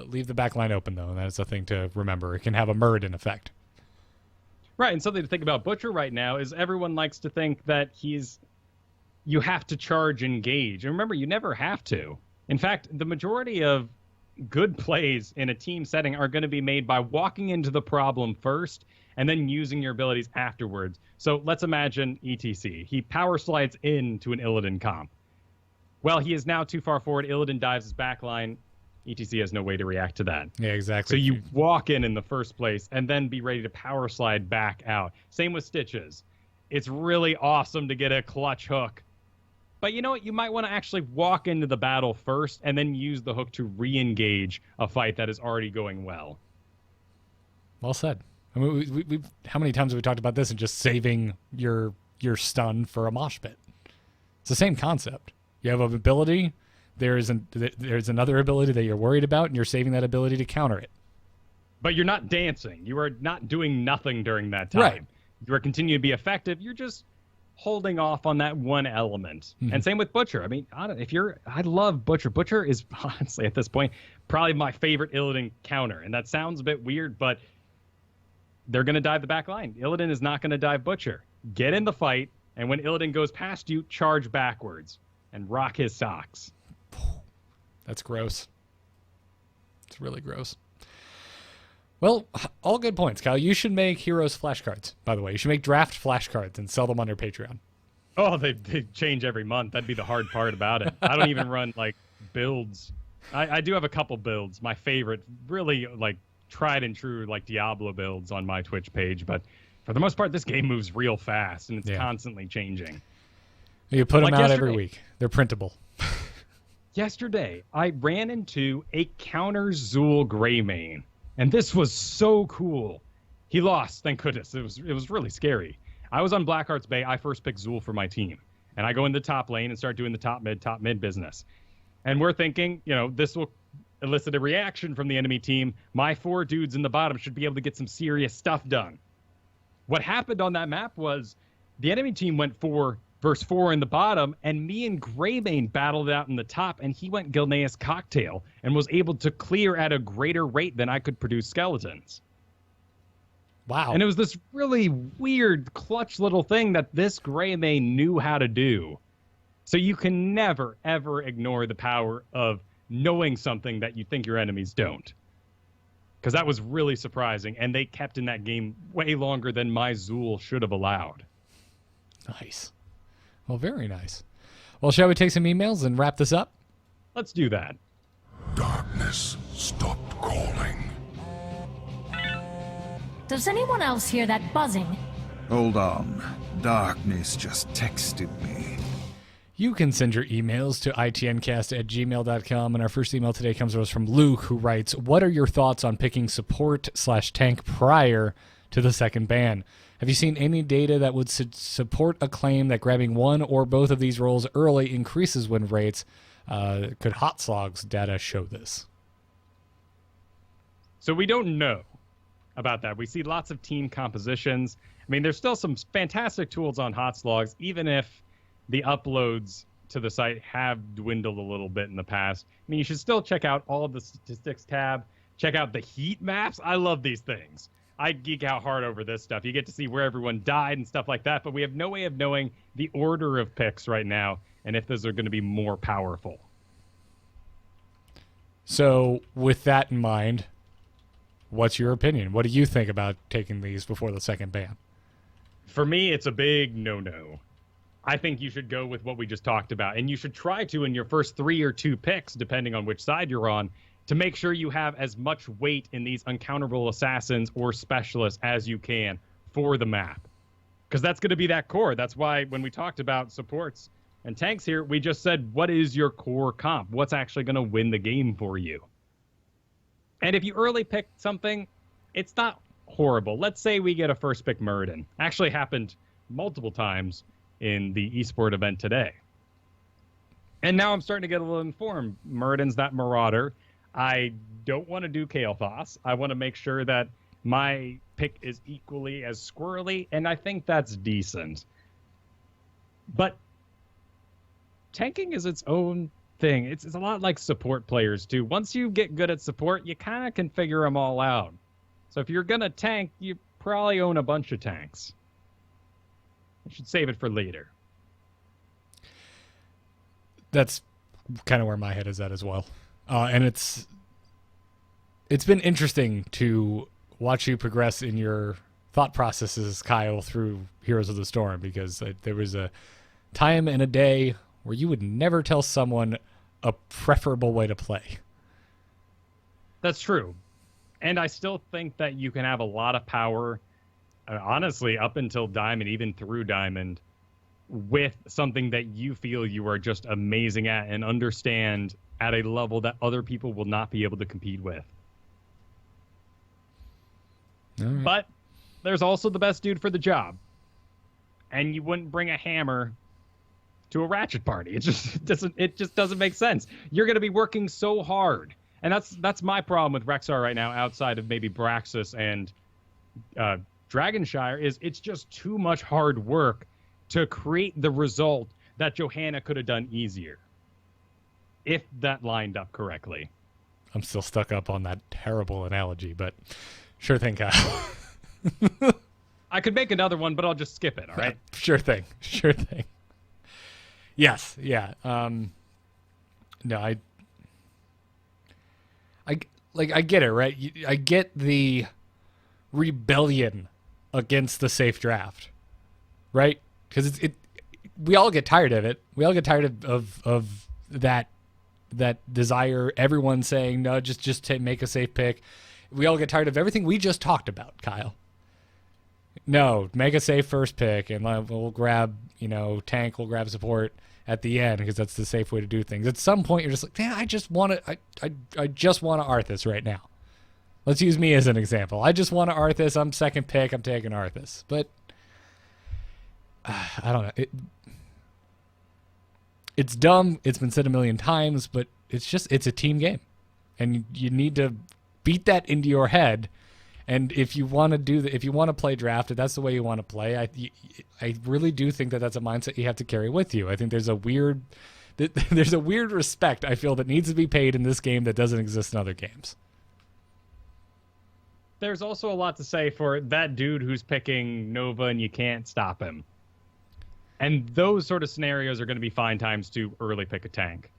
leave the back line open, though, and that's a thing to remember. It can have a Muradin effect. Right, and something to think about Butcher right now is everyone likes to think that you have to charge engage. And remember, you never have to. In fact, the majority of good plays in a team setting are going to be made by walking into the problem first and then using your abilities afterwards. So let's imagine ETC. He power slides into an Illidan comp. Well, he is now too far forward. Illidan dives his backline. ETC has no way to react to that. Yeah, exactly. So you walk in the first place and then be ready to power slide back out. Same with Stitches. It's really awesome to get a clutch hook. But you know what? You might want to actually walk into the battle first and then use the hook to re-engage a fight that is already going well. Well said. I mean, we how many times have we talked about this and just saving your stun for a mosh pit? It's the same concept. You have an ability. There's another ability that you're worried about, and you're saving that ability to counter it. But you're not dancing. You are not doing nothing during that time. Right. You are continuing to be effective. You're just holding off on that one element. Mm-hmm. And same with Butcher. I mean, I love Butcher. Butcher is honestly at this point probably my favorite Illidan counter. And that sounds a bit weird, but they're going to dive the back line. Illidan is not going to dive Butcher. Get in the fight, and when Illidan goes past you, charge backwards and rock his socks. That's gross. It's really gross. Well, all good points, Kyle. You should make Heroes flashcards, by the way. You should make draft flashcards and sell them on your Patreon. Oh, they change every month. That'd be the hard part about it. I don't even run, like, builds. I do have a couple builds. My favorite, really, like, tried and true, like, Diablo builds on my Twitch page. But for the most part, this game moves real fast, and it's constantly changing. You put them out every week. They're printable. Yesterday, I ran into a counter Zool Greymane. And this was so cool. He lost, thank goodness. It was really scary. I was on Blackheart's Bay. I first picked Zool for my team. And I go in the top lane and start doing the top mid business. And we're thinking, you know, this will elicit a reaction from the enemy team. My 4 dudes in the bottom should be able to get some serious stuff done. What happened on that map was the enemy team went 4 versus 4 in the bottom, and me and Greymane battled it out in the top, and he went Gilneas Cocktail and was able to clear at a greater rate than I could produce skeletons. Wow. And it was this really weird, clutch little thing that this Greymane knew how to do. So you can never, ever ignore the power of knowing something that you think your enemies don't. Because that was really surprising, and they kept in that game way longer than my Zool should have allowed. Nice. Well, very nice. Well, shall we take some emails and wrap this up? Let's do that. Darkness stopped calling. Does anyone else hear that buzzing? Hold on. Darkness just texted me. You can send your emails to itncast@gmail.com, and our first email today comes to us from Luke, who writes, "What are your thoughts on picking support/tank prior to the second ban? Have you seen any data that would support a claim that grabbing one or both of these roles early increases win rates? Could Hot Slogs data show this?" So we don't know about that. We see lots of team compositions. I mean, there's still some fantastic tools on Hot Slogs, even if the uploads to the site have dwindled a little bit in the past. I mean, you should still check out all of the statistics tab. Check out the heat maps. I love these things. I geek out hard over this stuff. You get to see where everyone died and stuff like that, but we have no way of knowing the order of picks right now and if those are going to be more powerful. So with that in mind, what's your opinion? What do you think about taking these before the second ban? For me, it's a big no-no. I think you should go with what we just talked about, and you should try to, in your first 3 or 2 picks, depending on which side you're on, to make sure you have as much weight in these uncounterable assassins or specialists as you can for the map. Because that's going to be that core. That's why when we talked about supports and tanks here, we just said, what is your core comp? What's actually going to win the game for you? And if you early pick something, it's not horrible. Let's say we get a first pick Muradin. Actually happened multiple times in the esport event today. And now I'm starting to get a little informed. Muradin's that Marauder. I don't want to do Kael'thas. I want to make sure that my pick is equally as squirrely, and I think that's decent. But tanking is its own thing. It's a lot like support players, too. Once you get good at support, you kind of can figure them all out. So if you're going to tank, you probably own a bunch of tanks. You should save it for later. That's kind of where my head is at as well. And it's been interesting to watch you progress in your thought processes, Kyle, through Heroes of the Storm, because there was a time and a day where you would never tell someone a preferable way to play. That's true. And I still think that you can have a lot of power, honestly, up until Diamond, even through Diamond, with something that you feel you are just amazing at and understand at a level that other people will not be able to compete with. Right. But there's also the best dude for the job. And you wouldn't bring a hammer to a ratchet party. It just doesn't make sense. You're going to be working so hard. And that's my problem with Rexar right now, outside of maybe Braxis and Dragonshire, is it's just too much hard work to create the result that Johanna could have done easier, if that lined up correctly. I'm still stuck up on that terrible analogy, but sure thing, Kyle. I could make another one, but I'll just skip it, all right? Sure thing. Sure thing. Yes, yeah. No, I get it, right? I get the rebellion against the safe draft, right? Because we all get tired of it. We all get tired of that desire. Everyone saying no, just make a safe pick. We all get tired of everything we just talked about, Kyle. No, make a safe first pick, and we'll grab tank. We'll grab support at the end because that's the safe way to do things. At some point, you're just like, I just want to. I just want to Arthas right now. Let's use me as an example. I just want to Arthas. I'm second pick. I'm taking Arthas, but I don't know. It's dumb. It's been said a million times, but it's a team game, and you need to beat that into your head. And if you want to if you want to play draft, if that's the way you want to play, I really do think that that's a mindset you have to carry with you. I think there's a weird respect I feel that needs to be paid in this game that doesn't exist in other games. There's also a lot to say for that dude who's picking Nova and you can't stop him. And those sort of scenarios are going to be fine times to early pick a tank,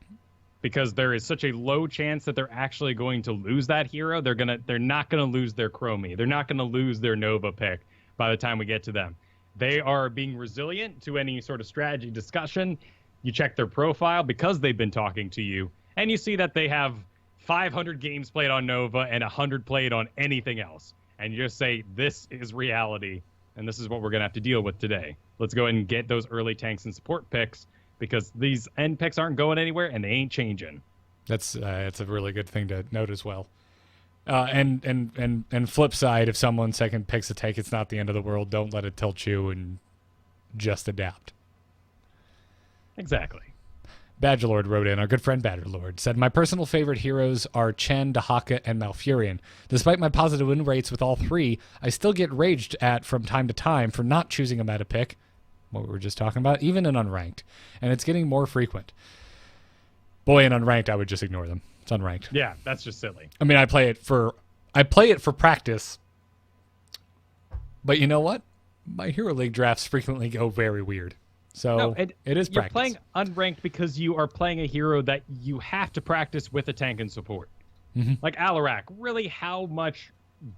because there is such a low chance that they're actually going to lose that hero. They're not going to lose their Chromie. They're not going to lose their Nova pick by the time we get to them. They are being resilient to any sort of strategy discussion. You check their profile because they've been talking to you, and you see that they have 500 games played on Nova and 100 played on anything else. And you just say, this is reality, and this is what we're going to have to deal with today. Let's go ahead and get those early tanks and support picks, because these end picks aren't going anywhere and they ain't changing. That's a really good thing to note as well. And flip side, if someone second picks a tank, it's not the end of the world. Don't let it tilt you, and just adapt. Exactly. Badgerlord wrote in, our good friend Badgerlord said, my personal favorite heroes are Chen, Dahaka, and Malfurion. Despite my positive win rates with all three, I still get raged at from time to time for not choosing a meta pick, what we were just talking about, even in unranked. And it's getting more frequent. Boy, in unranked, I would just ignore them. It's unranked. Yeah, that's just silly. I mean, I play it for practice. But you know what? My Hero League drafts frequently go very weird. So it is practice. You're playing unranked because you are playing a hero that you have to practice with a tank and support. Mm-hmm. Like Alarak, really, how much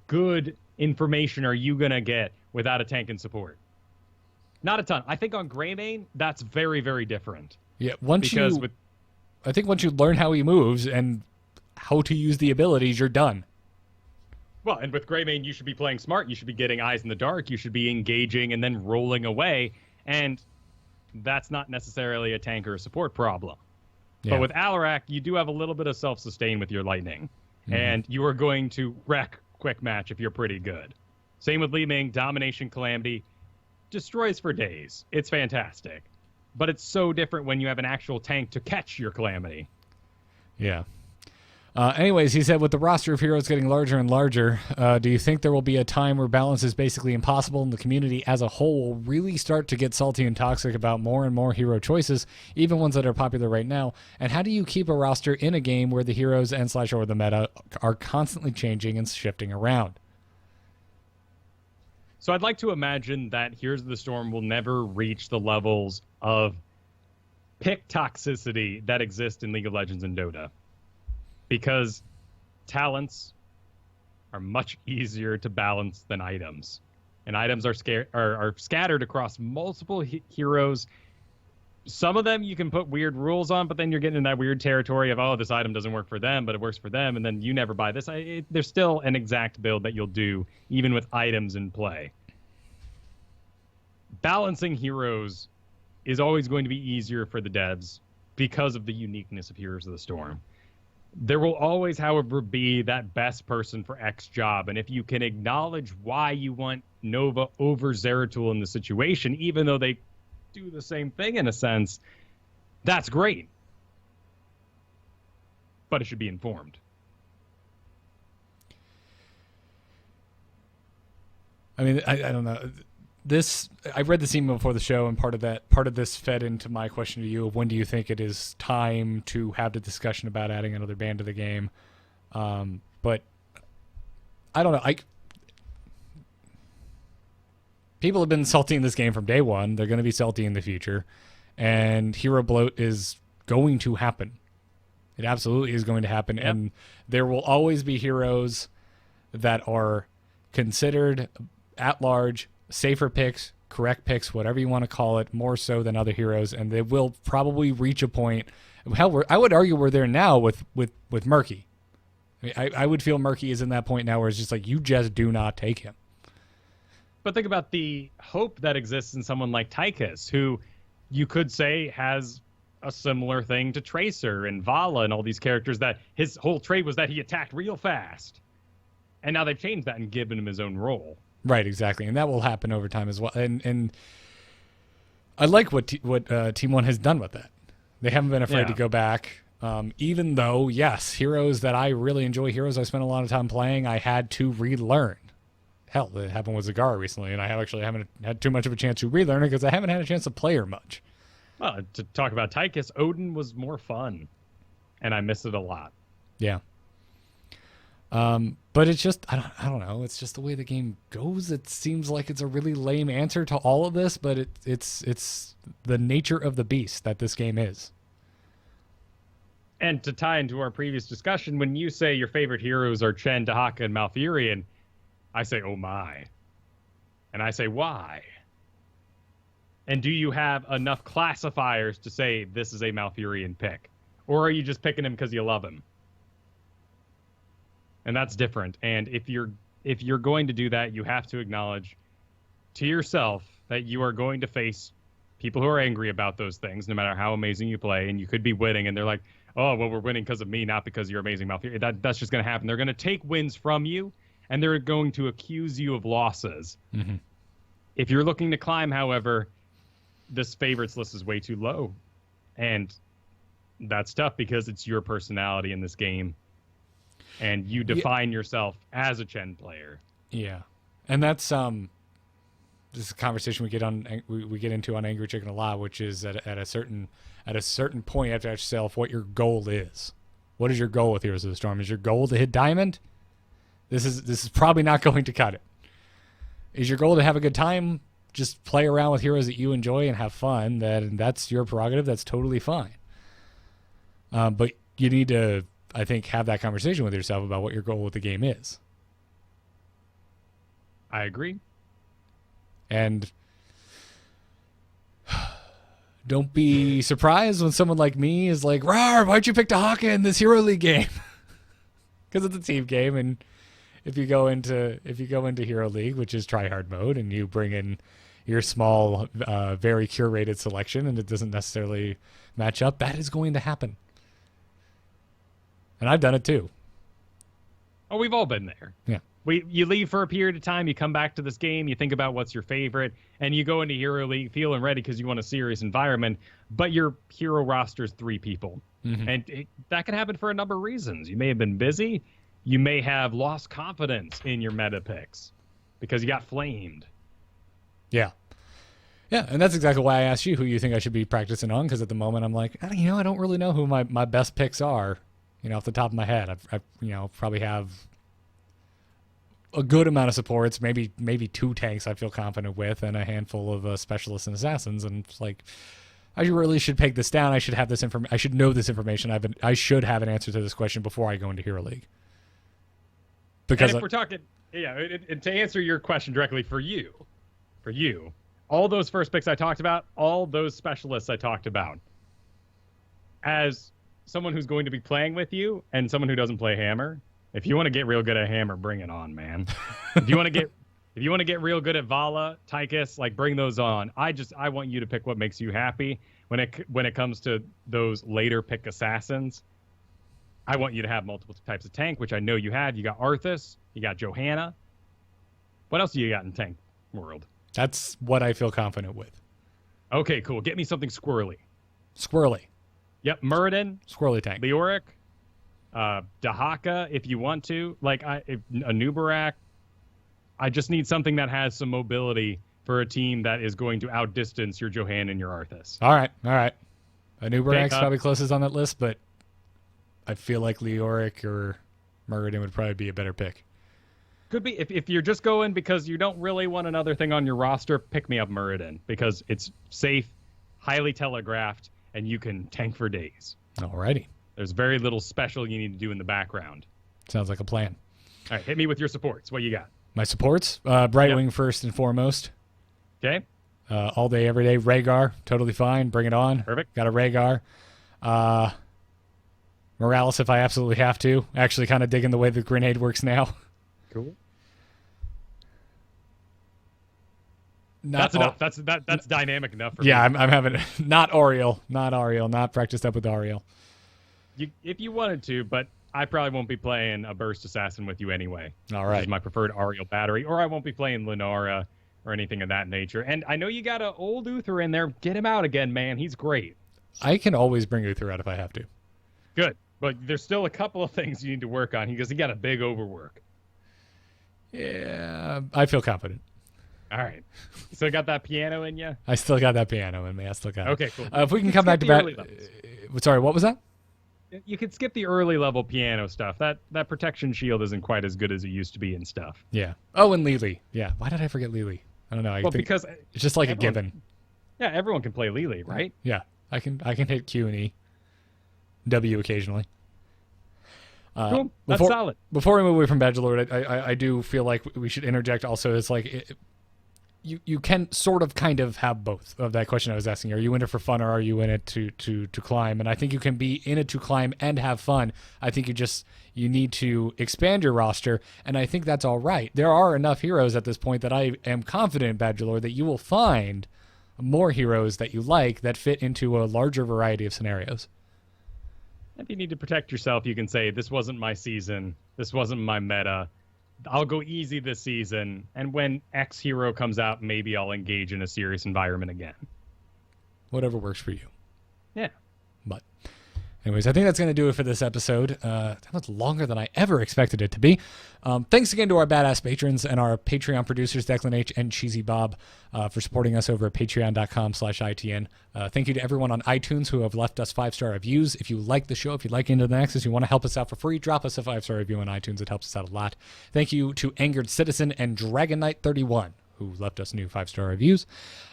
good information are you going to get without a tank and support? Not a ton. I think on Greymane, that's very, very different. Yeah, I think once you learn how he moves, and how to use the abilities, you're done. Well, and with Greymane, you should be playing smart. You should be getting eyes in the dark. You should be engaging and then rolling away. And that's not necessarily a tank or a support problem. Yeah. But with Alarak, you do have a little bit of self-sustain with your lightning. And you are going to wreck quick match if you're pretty good. Same with Li Ming, Domination Calamity. Destroys for days. It's fantastic. But it's so different when you have an actual tank to catch your Calamity. Yeah. Anyways, he said, with the roster of heroes getting larger and larger, do you think there will be a time where balance is basically impossible and the community as a whole will really start to get salty and toxic about more and more hero choices, even ones that are popular right now? And how do you keep a roster in a game where the heroes and / or the meta are constantly changing and shifting around? So I'd like to imagine that Heroes of the Storm will never reach the levels of pick toxicity that exist in League of Legends and Dota. Because talents are much easier to balance than items. And items are scattered across multiple heroes. Some of them you can put weird rules on, but then you're getting in that weird territory of, oh, this item doesn't work for them, but it works for them, and then you never buy this. There's still an exact build that you'll do, even with items in play. Balancing heroes is always going to be easier for the devs because of the uniqueness of Heroes of the Storm. There will always, however, be that best person for X job, and if you can acknowledge why you want Nova over Zeratul in the situation, even though they do the same thing in a sense, that's great. But it should be informed. I mean, I don't know. I read this email before the show, and part of this fed into my question to you of when do you think it is time to have the discussion about adding another band to the game. But I don't know. People have been salty in this game from day one. They're going to be salty in the future, and hero bloat is going to happen. It absolutely is going to happen, Yep. and there will always be heroes that are considered at large safer picks, correct picks, whatever you want to call it, more so than other heroes, and they will probably reach a point. Hell, I would argue we're there now with Murky. I mean, I would feel Murky is in that point now where it's just like, you just do not take him. But think about the hope that exists in someone like Tychus, who you could say has a similar thing to Tracer and Vala and all these characters, that his whole trait was that he attacked real fast. And now they've changed that and given him his own role. Right, exactly. And that will happen over time as well. And I like what Team 1 has done with that. They haven't been afraid to go back. Even though, yes, heroes that I really enjoy, heroes I spent a lot of time playing, I had to relearn. Hell, it happened with Zagara recently, and I haven't had too much of a chance to relearn it because I haven't had a chance to play her much. Well, to talk about Tychus, Odin was more fun, and I miss it a lot. Yeah. But it's just, I don't know. It's just the way the game goes. It seems like it's a really lame answer to all of this, but it's the nature of the beast that this game is. And to tie into our previous discussion, when you say your favorite heroes are Chen, Dahaka, and Malfurion, I say, oh my. And I say, why? And do you have enough classifiers to say this is a Malfurion pick? Or are you just picking him because you love him? And that's different. And if you're going to do that, you have to acknowledge to yourself that you are going to face people who are angry about those things, no matter how amazing you play. And you could be winning, and they're like, oh, well, we're winning because of me, not because you're amazing, Malfurion. That's just going to happen. They're going to take wins from you, and they're going to accuse you of losses. Mm-hmm. If you're looking to climb, however, this favorites list is way too low. And that's tough because it's your personality in this game. And you define yourself as a Chen player. Yeah. And that's this is a conversation we get into on Angry Chicken a lot, which is at a certain point you have to ask yourself what your goal is. What is your goal with Heroes of the Storm? Is your goal to hit diamond? This is probably not going to cut it. Is your goal to have a good time? Just play around with heroes that you enjoy and have fun. That's your prerogative. That's totally fine. But you need to, I think, have that conversation with yourself about what your goal with the game is. I agree. And don't be surprised when someone like me is like, "Rawr, why'd you pick Dahaka in this Hero League game?" because it's a team game, and if you go into Hero League, which is tryhard mode, and you bring in your small, very curated selection, and it doesn't necessarily match up, that is going to happen. And I've done it too. Oh, we've all been there. Yeah. You leave for a period of time, you come back to this game, you think about what's your favorite, and you go into Hero League feeling ready because you want a serious environment, but your hero roster's 3 people. Mm-hmm. And that can happen for a number of reasons. You may have been busy. You may have lost confidence in your meta picks because you got flamed. Yeah. Yeah, and that's exactly why I asked you who you think I should be practicing on, because at the moment I'm like, I don't really know who my best picks are, off the top of my head. I probably have a good amount of supports, maybe 2 tanks I feel confident with, and a handful of specialists and assassins, and it's like, I really should take this down. I should have this I should know this information. I should have an answer to this question before I go into Hero League. Because and if we're talking, and to answer your question directly for you, all those first picks I talked about, all those specialists I talked about, as someone who's going to be playing with you and someone who doesn't play Hammer, if you want to get real good at Hammer, bring it on, man. If you want to get real good at Vala, Tychus, like bring those on. I want you to pick what makes you happy. When it comes to those later pick assassins, I want you to have multiple types of tank, which I know you have. You got Arthas, you got Johanna. What else do you got in tank world? that's what I feel confident with. Okay, cool. Get me something squirrely. Squirrely. Yep, Muradin, Squirrely tank. Leoric, Dahaka, if you want to. Like a Nubarak. I just need something that has some mobility for a team that is going to outdistance your Johanna and your Arthas. All right. A Nubarak's probably closest on that list, but I feel like Leoric or Muradin would probably be a better pick. Could be. If you're just going because you don't really want another thing on your roster, pick me up Muradin because it's safe, highly telegraphed, and you can tank for days. Alrighty. There's very little special you need to do in the background. Sounds like a plan. All right, hit me with your supports. What you got? My supports? Brightwing first and foremost. Okay. All day, every day. Rhaegar, totally fine. Bring it on. Perfect. Got a Rhaegar. Morales if I absolutely have to. Actually kind of digging the way the grenade works now. Cool. Not That's enough. That's dynamic enough for me. Yeah, I'm having not Oriel. Not practiced up with Oriel. If you wanted to, but I probably won't be playing a Burst Assassin with you anyway. All right. Which is my preferred Ariel battery, or I won't be playing Lunara or anything of that nature. And I know you got an old Uther in there. Get him out again, man. He's great. I can always bring Uther out if I have to. Good. But there's still a couple of things you need to work on because he got a big overwork. Yeah, I feel confident. All right. Still got that piano in you? I still got that piano in me. I still got it. Okay, cool. If we can come back to bat. Sorry, what was that? You could skip the early level piano stuff. That protection shield isn't quite as good as it used to be and stuff. Yeah. Oh, and Lily. Yeah. Why did I forget Lily? I don't know. I think because it's just like a given. Yeah, everyone can play Lily, right? Yeah. I can hit Q and E. W occasionally. Cool. That's solid. Before we move away from Badgelord, I do feel like we should interject also. It's like you can sort of kind of have both of that question I was asking. Are you in it for fun or are you in it to climb? And I think you can be in it to climb and have fun. I think you need to expand your roster, and I think that's all right. There are enough heroes at this point that I am confident, Badgelord, that you will find more heroes that you like that fit into a larger variety of scenarios. If you need to protect yourself, you can say, this wasn't my season. This wasn't my meta. I'll go easy this season. And when X hero comes out, maybe I'll engage in a serious environment again. Whatever works for you. Yeah. But anyways, I think that's going to do it for this episode. That was longer than I ever expected it to be. Thanks again to our badass patrons and our Patreon producers, Declan H. and Cheesy Bob, for supporting us over at patreon.com/ITN. Thank you to everyone on iTunes who have left us 5-star reviews. If you like the show, if you like Into the Nexus, you want to help us out for free, drop us a 5-star review on iTunes. It helps us out a lot. Thank you to Angered Citizen and Dragon Knight 31. Who left us new 5-star reviews.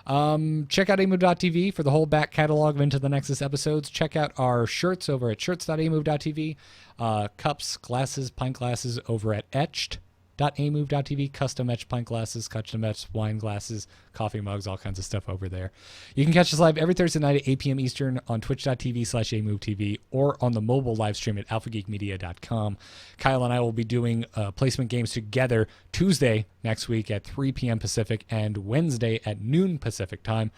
Check out amove.tv for the whole back catalog of Into the Nexus episodes. Check out our shirts over at shirts.amove.tv. Cups, glasses, pint glasses over at Etched, twitch.tv/amove.tv. Custom etched pint glasses, custom etched wine glasses, coffee mugs, all kinds of stuff over there. You can catch us live every Thursday night at 8 p.m. Eastern on twitch.tv/amovetv or on the mobile live stream at alphageekmedia.com. Kyle and I will be doing placement games together Tuesday next week at 3 p.m. Pacific and Wednesday at noon Pacific time.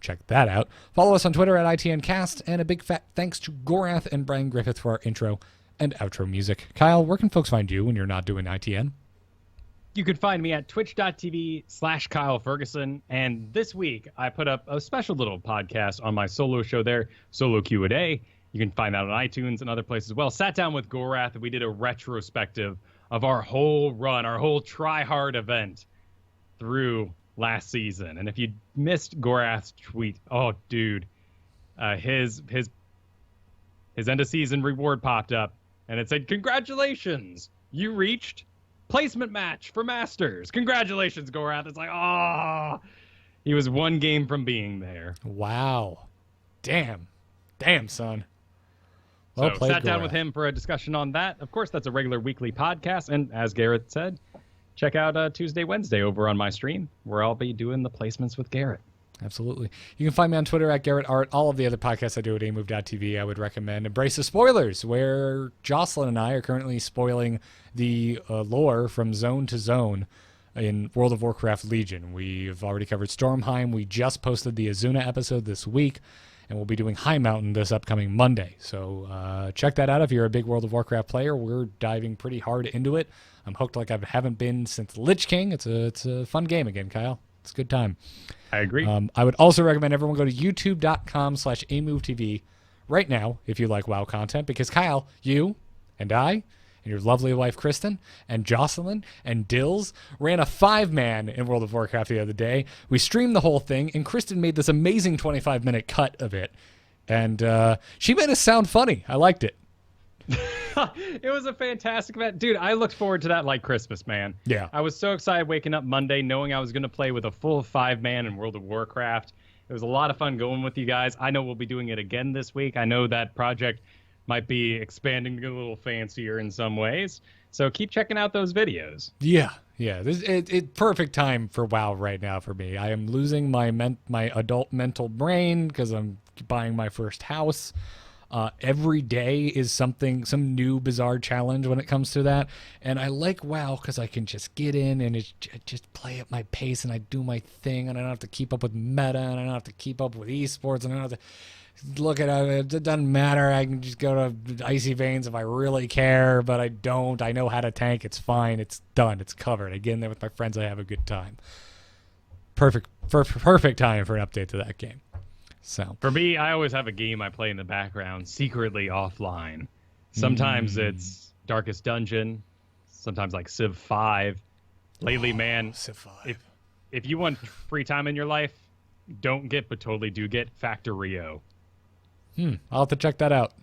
Check that out. Follow us on Twitter at ITNcast, and a big fat thanks to Gorath and Brian Griffith for our intro and outro music. Kyle, where can folks find you when you're not doing ITN? You can find me at twitch.tv/Kyle Ferguson. And this week, I put up a special little podcast on my solo show there, Solo Q&A. You can find that on iTunes and other places as well. Sat down with Gorath, and we did a retrospective of our whole run, our whole try-hard event through last season. And if you missed Gorath's tweet, oh, dude, his end of season reward popped up, and it said, "Congratulations, you reached placement match for Masters. Congratulations, Gorath." It's like, oh, he was one game from being there. Wow. Damn, son. Well So played, sat down Gorath. with him for a discussion on that. Of course, that's a regular weekly podcast, and as Garrett said, check out Tuesday, Wednesday over on my stream, where I'll be doing the placements with Garrett. Absolutely. You can find me on Twitter at Garrett Art. All of the other podcasts I do at amove.tv, I would recommend Embrace the Spoilers, where Jocelyn and I are currently spoiling the lore from zone to zone in World of Warcraft Legion. We've already covered Stormheim. We just posted the Azuna episode this week, and we'll be doing High Mountain this upcoming Monday. So check that out if you're a big World of Warcraft player. We're diving pretty hard into it. I'm hooked like I haven't been since Lich King. It's a fun game again, Kyle. It's a good time. I agree. I would also recommend everyone go to youtube.com/amovetv right now if you like WoW content, because Kyle, you and I and your lovely wife Kristen and Jocelyn and Dills ran a 5-man in World of Warcraft the other day. We streamed the whole thing, and Kristen made this amazing 25-minute cut of it, and she made us sound funny. I liked it. It was a fantastic event. Dude, I looked forward to that like Christmas, man. Yeah. I was so excited waking up Monday knowing I was going to play with a full 5-man in World of Warcraft. It was a lot of fun going with you guys. I know we'll be doing it again this week. I know that project might be expanding to get a little fancier in some ways. So keep checking out those videos. Yeah. It's perfect time for WoW right now for me. I am losing my adult mental brain because I'm buying my first house. Every day is some new bizarre challenge when it comes to that. And I like WoW because I can just get in and just play at my pace, and I do my thing, and I don't have to keep up with meta, and I don't have to keep up with esports, and I don't have to look at it. It doesn't matter. I can just go to Icy Veins if I really care, but I don't. I know how to tank. It's fine. It's done. It's covered. I get in there with my friends. I have a good time. Perfect time for an update to that game. So for me, I always have a game I play in the background secretly offline. Sometimes it's Darkest Dungeon, sometimes like Civ 5. Lately, man, Civ 5. If you want free time in your life, don't get but totally do get Factorio. I'll have to check that out.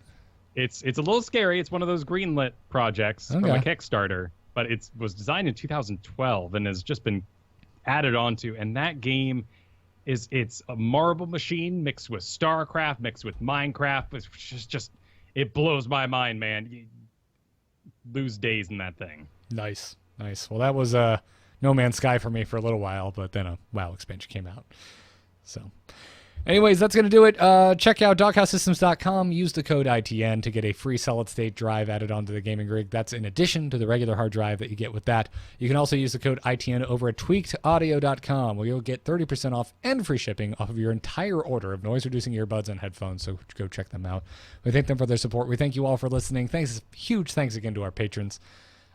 It's a little scary. It's one of those greenlit projects from a Kickstarter, but it was designed in 2012 and has just been added onto. And that game it's a marble machine mixed with StarCraft, mixed with Minecraft. It's just it blows my mind, man. You lose days in that thing. Nice. Well, that was No Man's Sky for me for a little while, but then a WoW expansion came out. So anyways, that's going to do it. Check out doghousesystems.com. Use the code ITN to get a free solid-state drive added onto the gaming rig. That's in addition to the regular hard drive that you get with that. You can also use the code ITN over at tweakedaudio.com, where you'll get 30% off and free shipping off of your entire order of noise-reducing earbuds and headphones, so go check them out. We thank them for their support. We thank you all for listening. Huge thanks again to our patrons.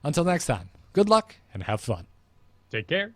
Until next time, good luck and have fun. Take care.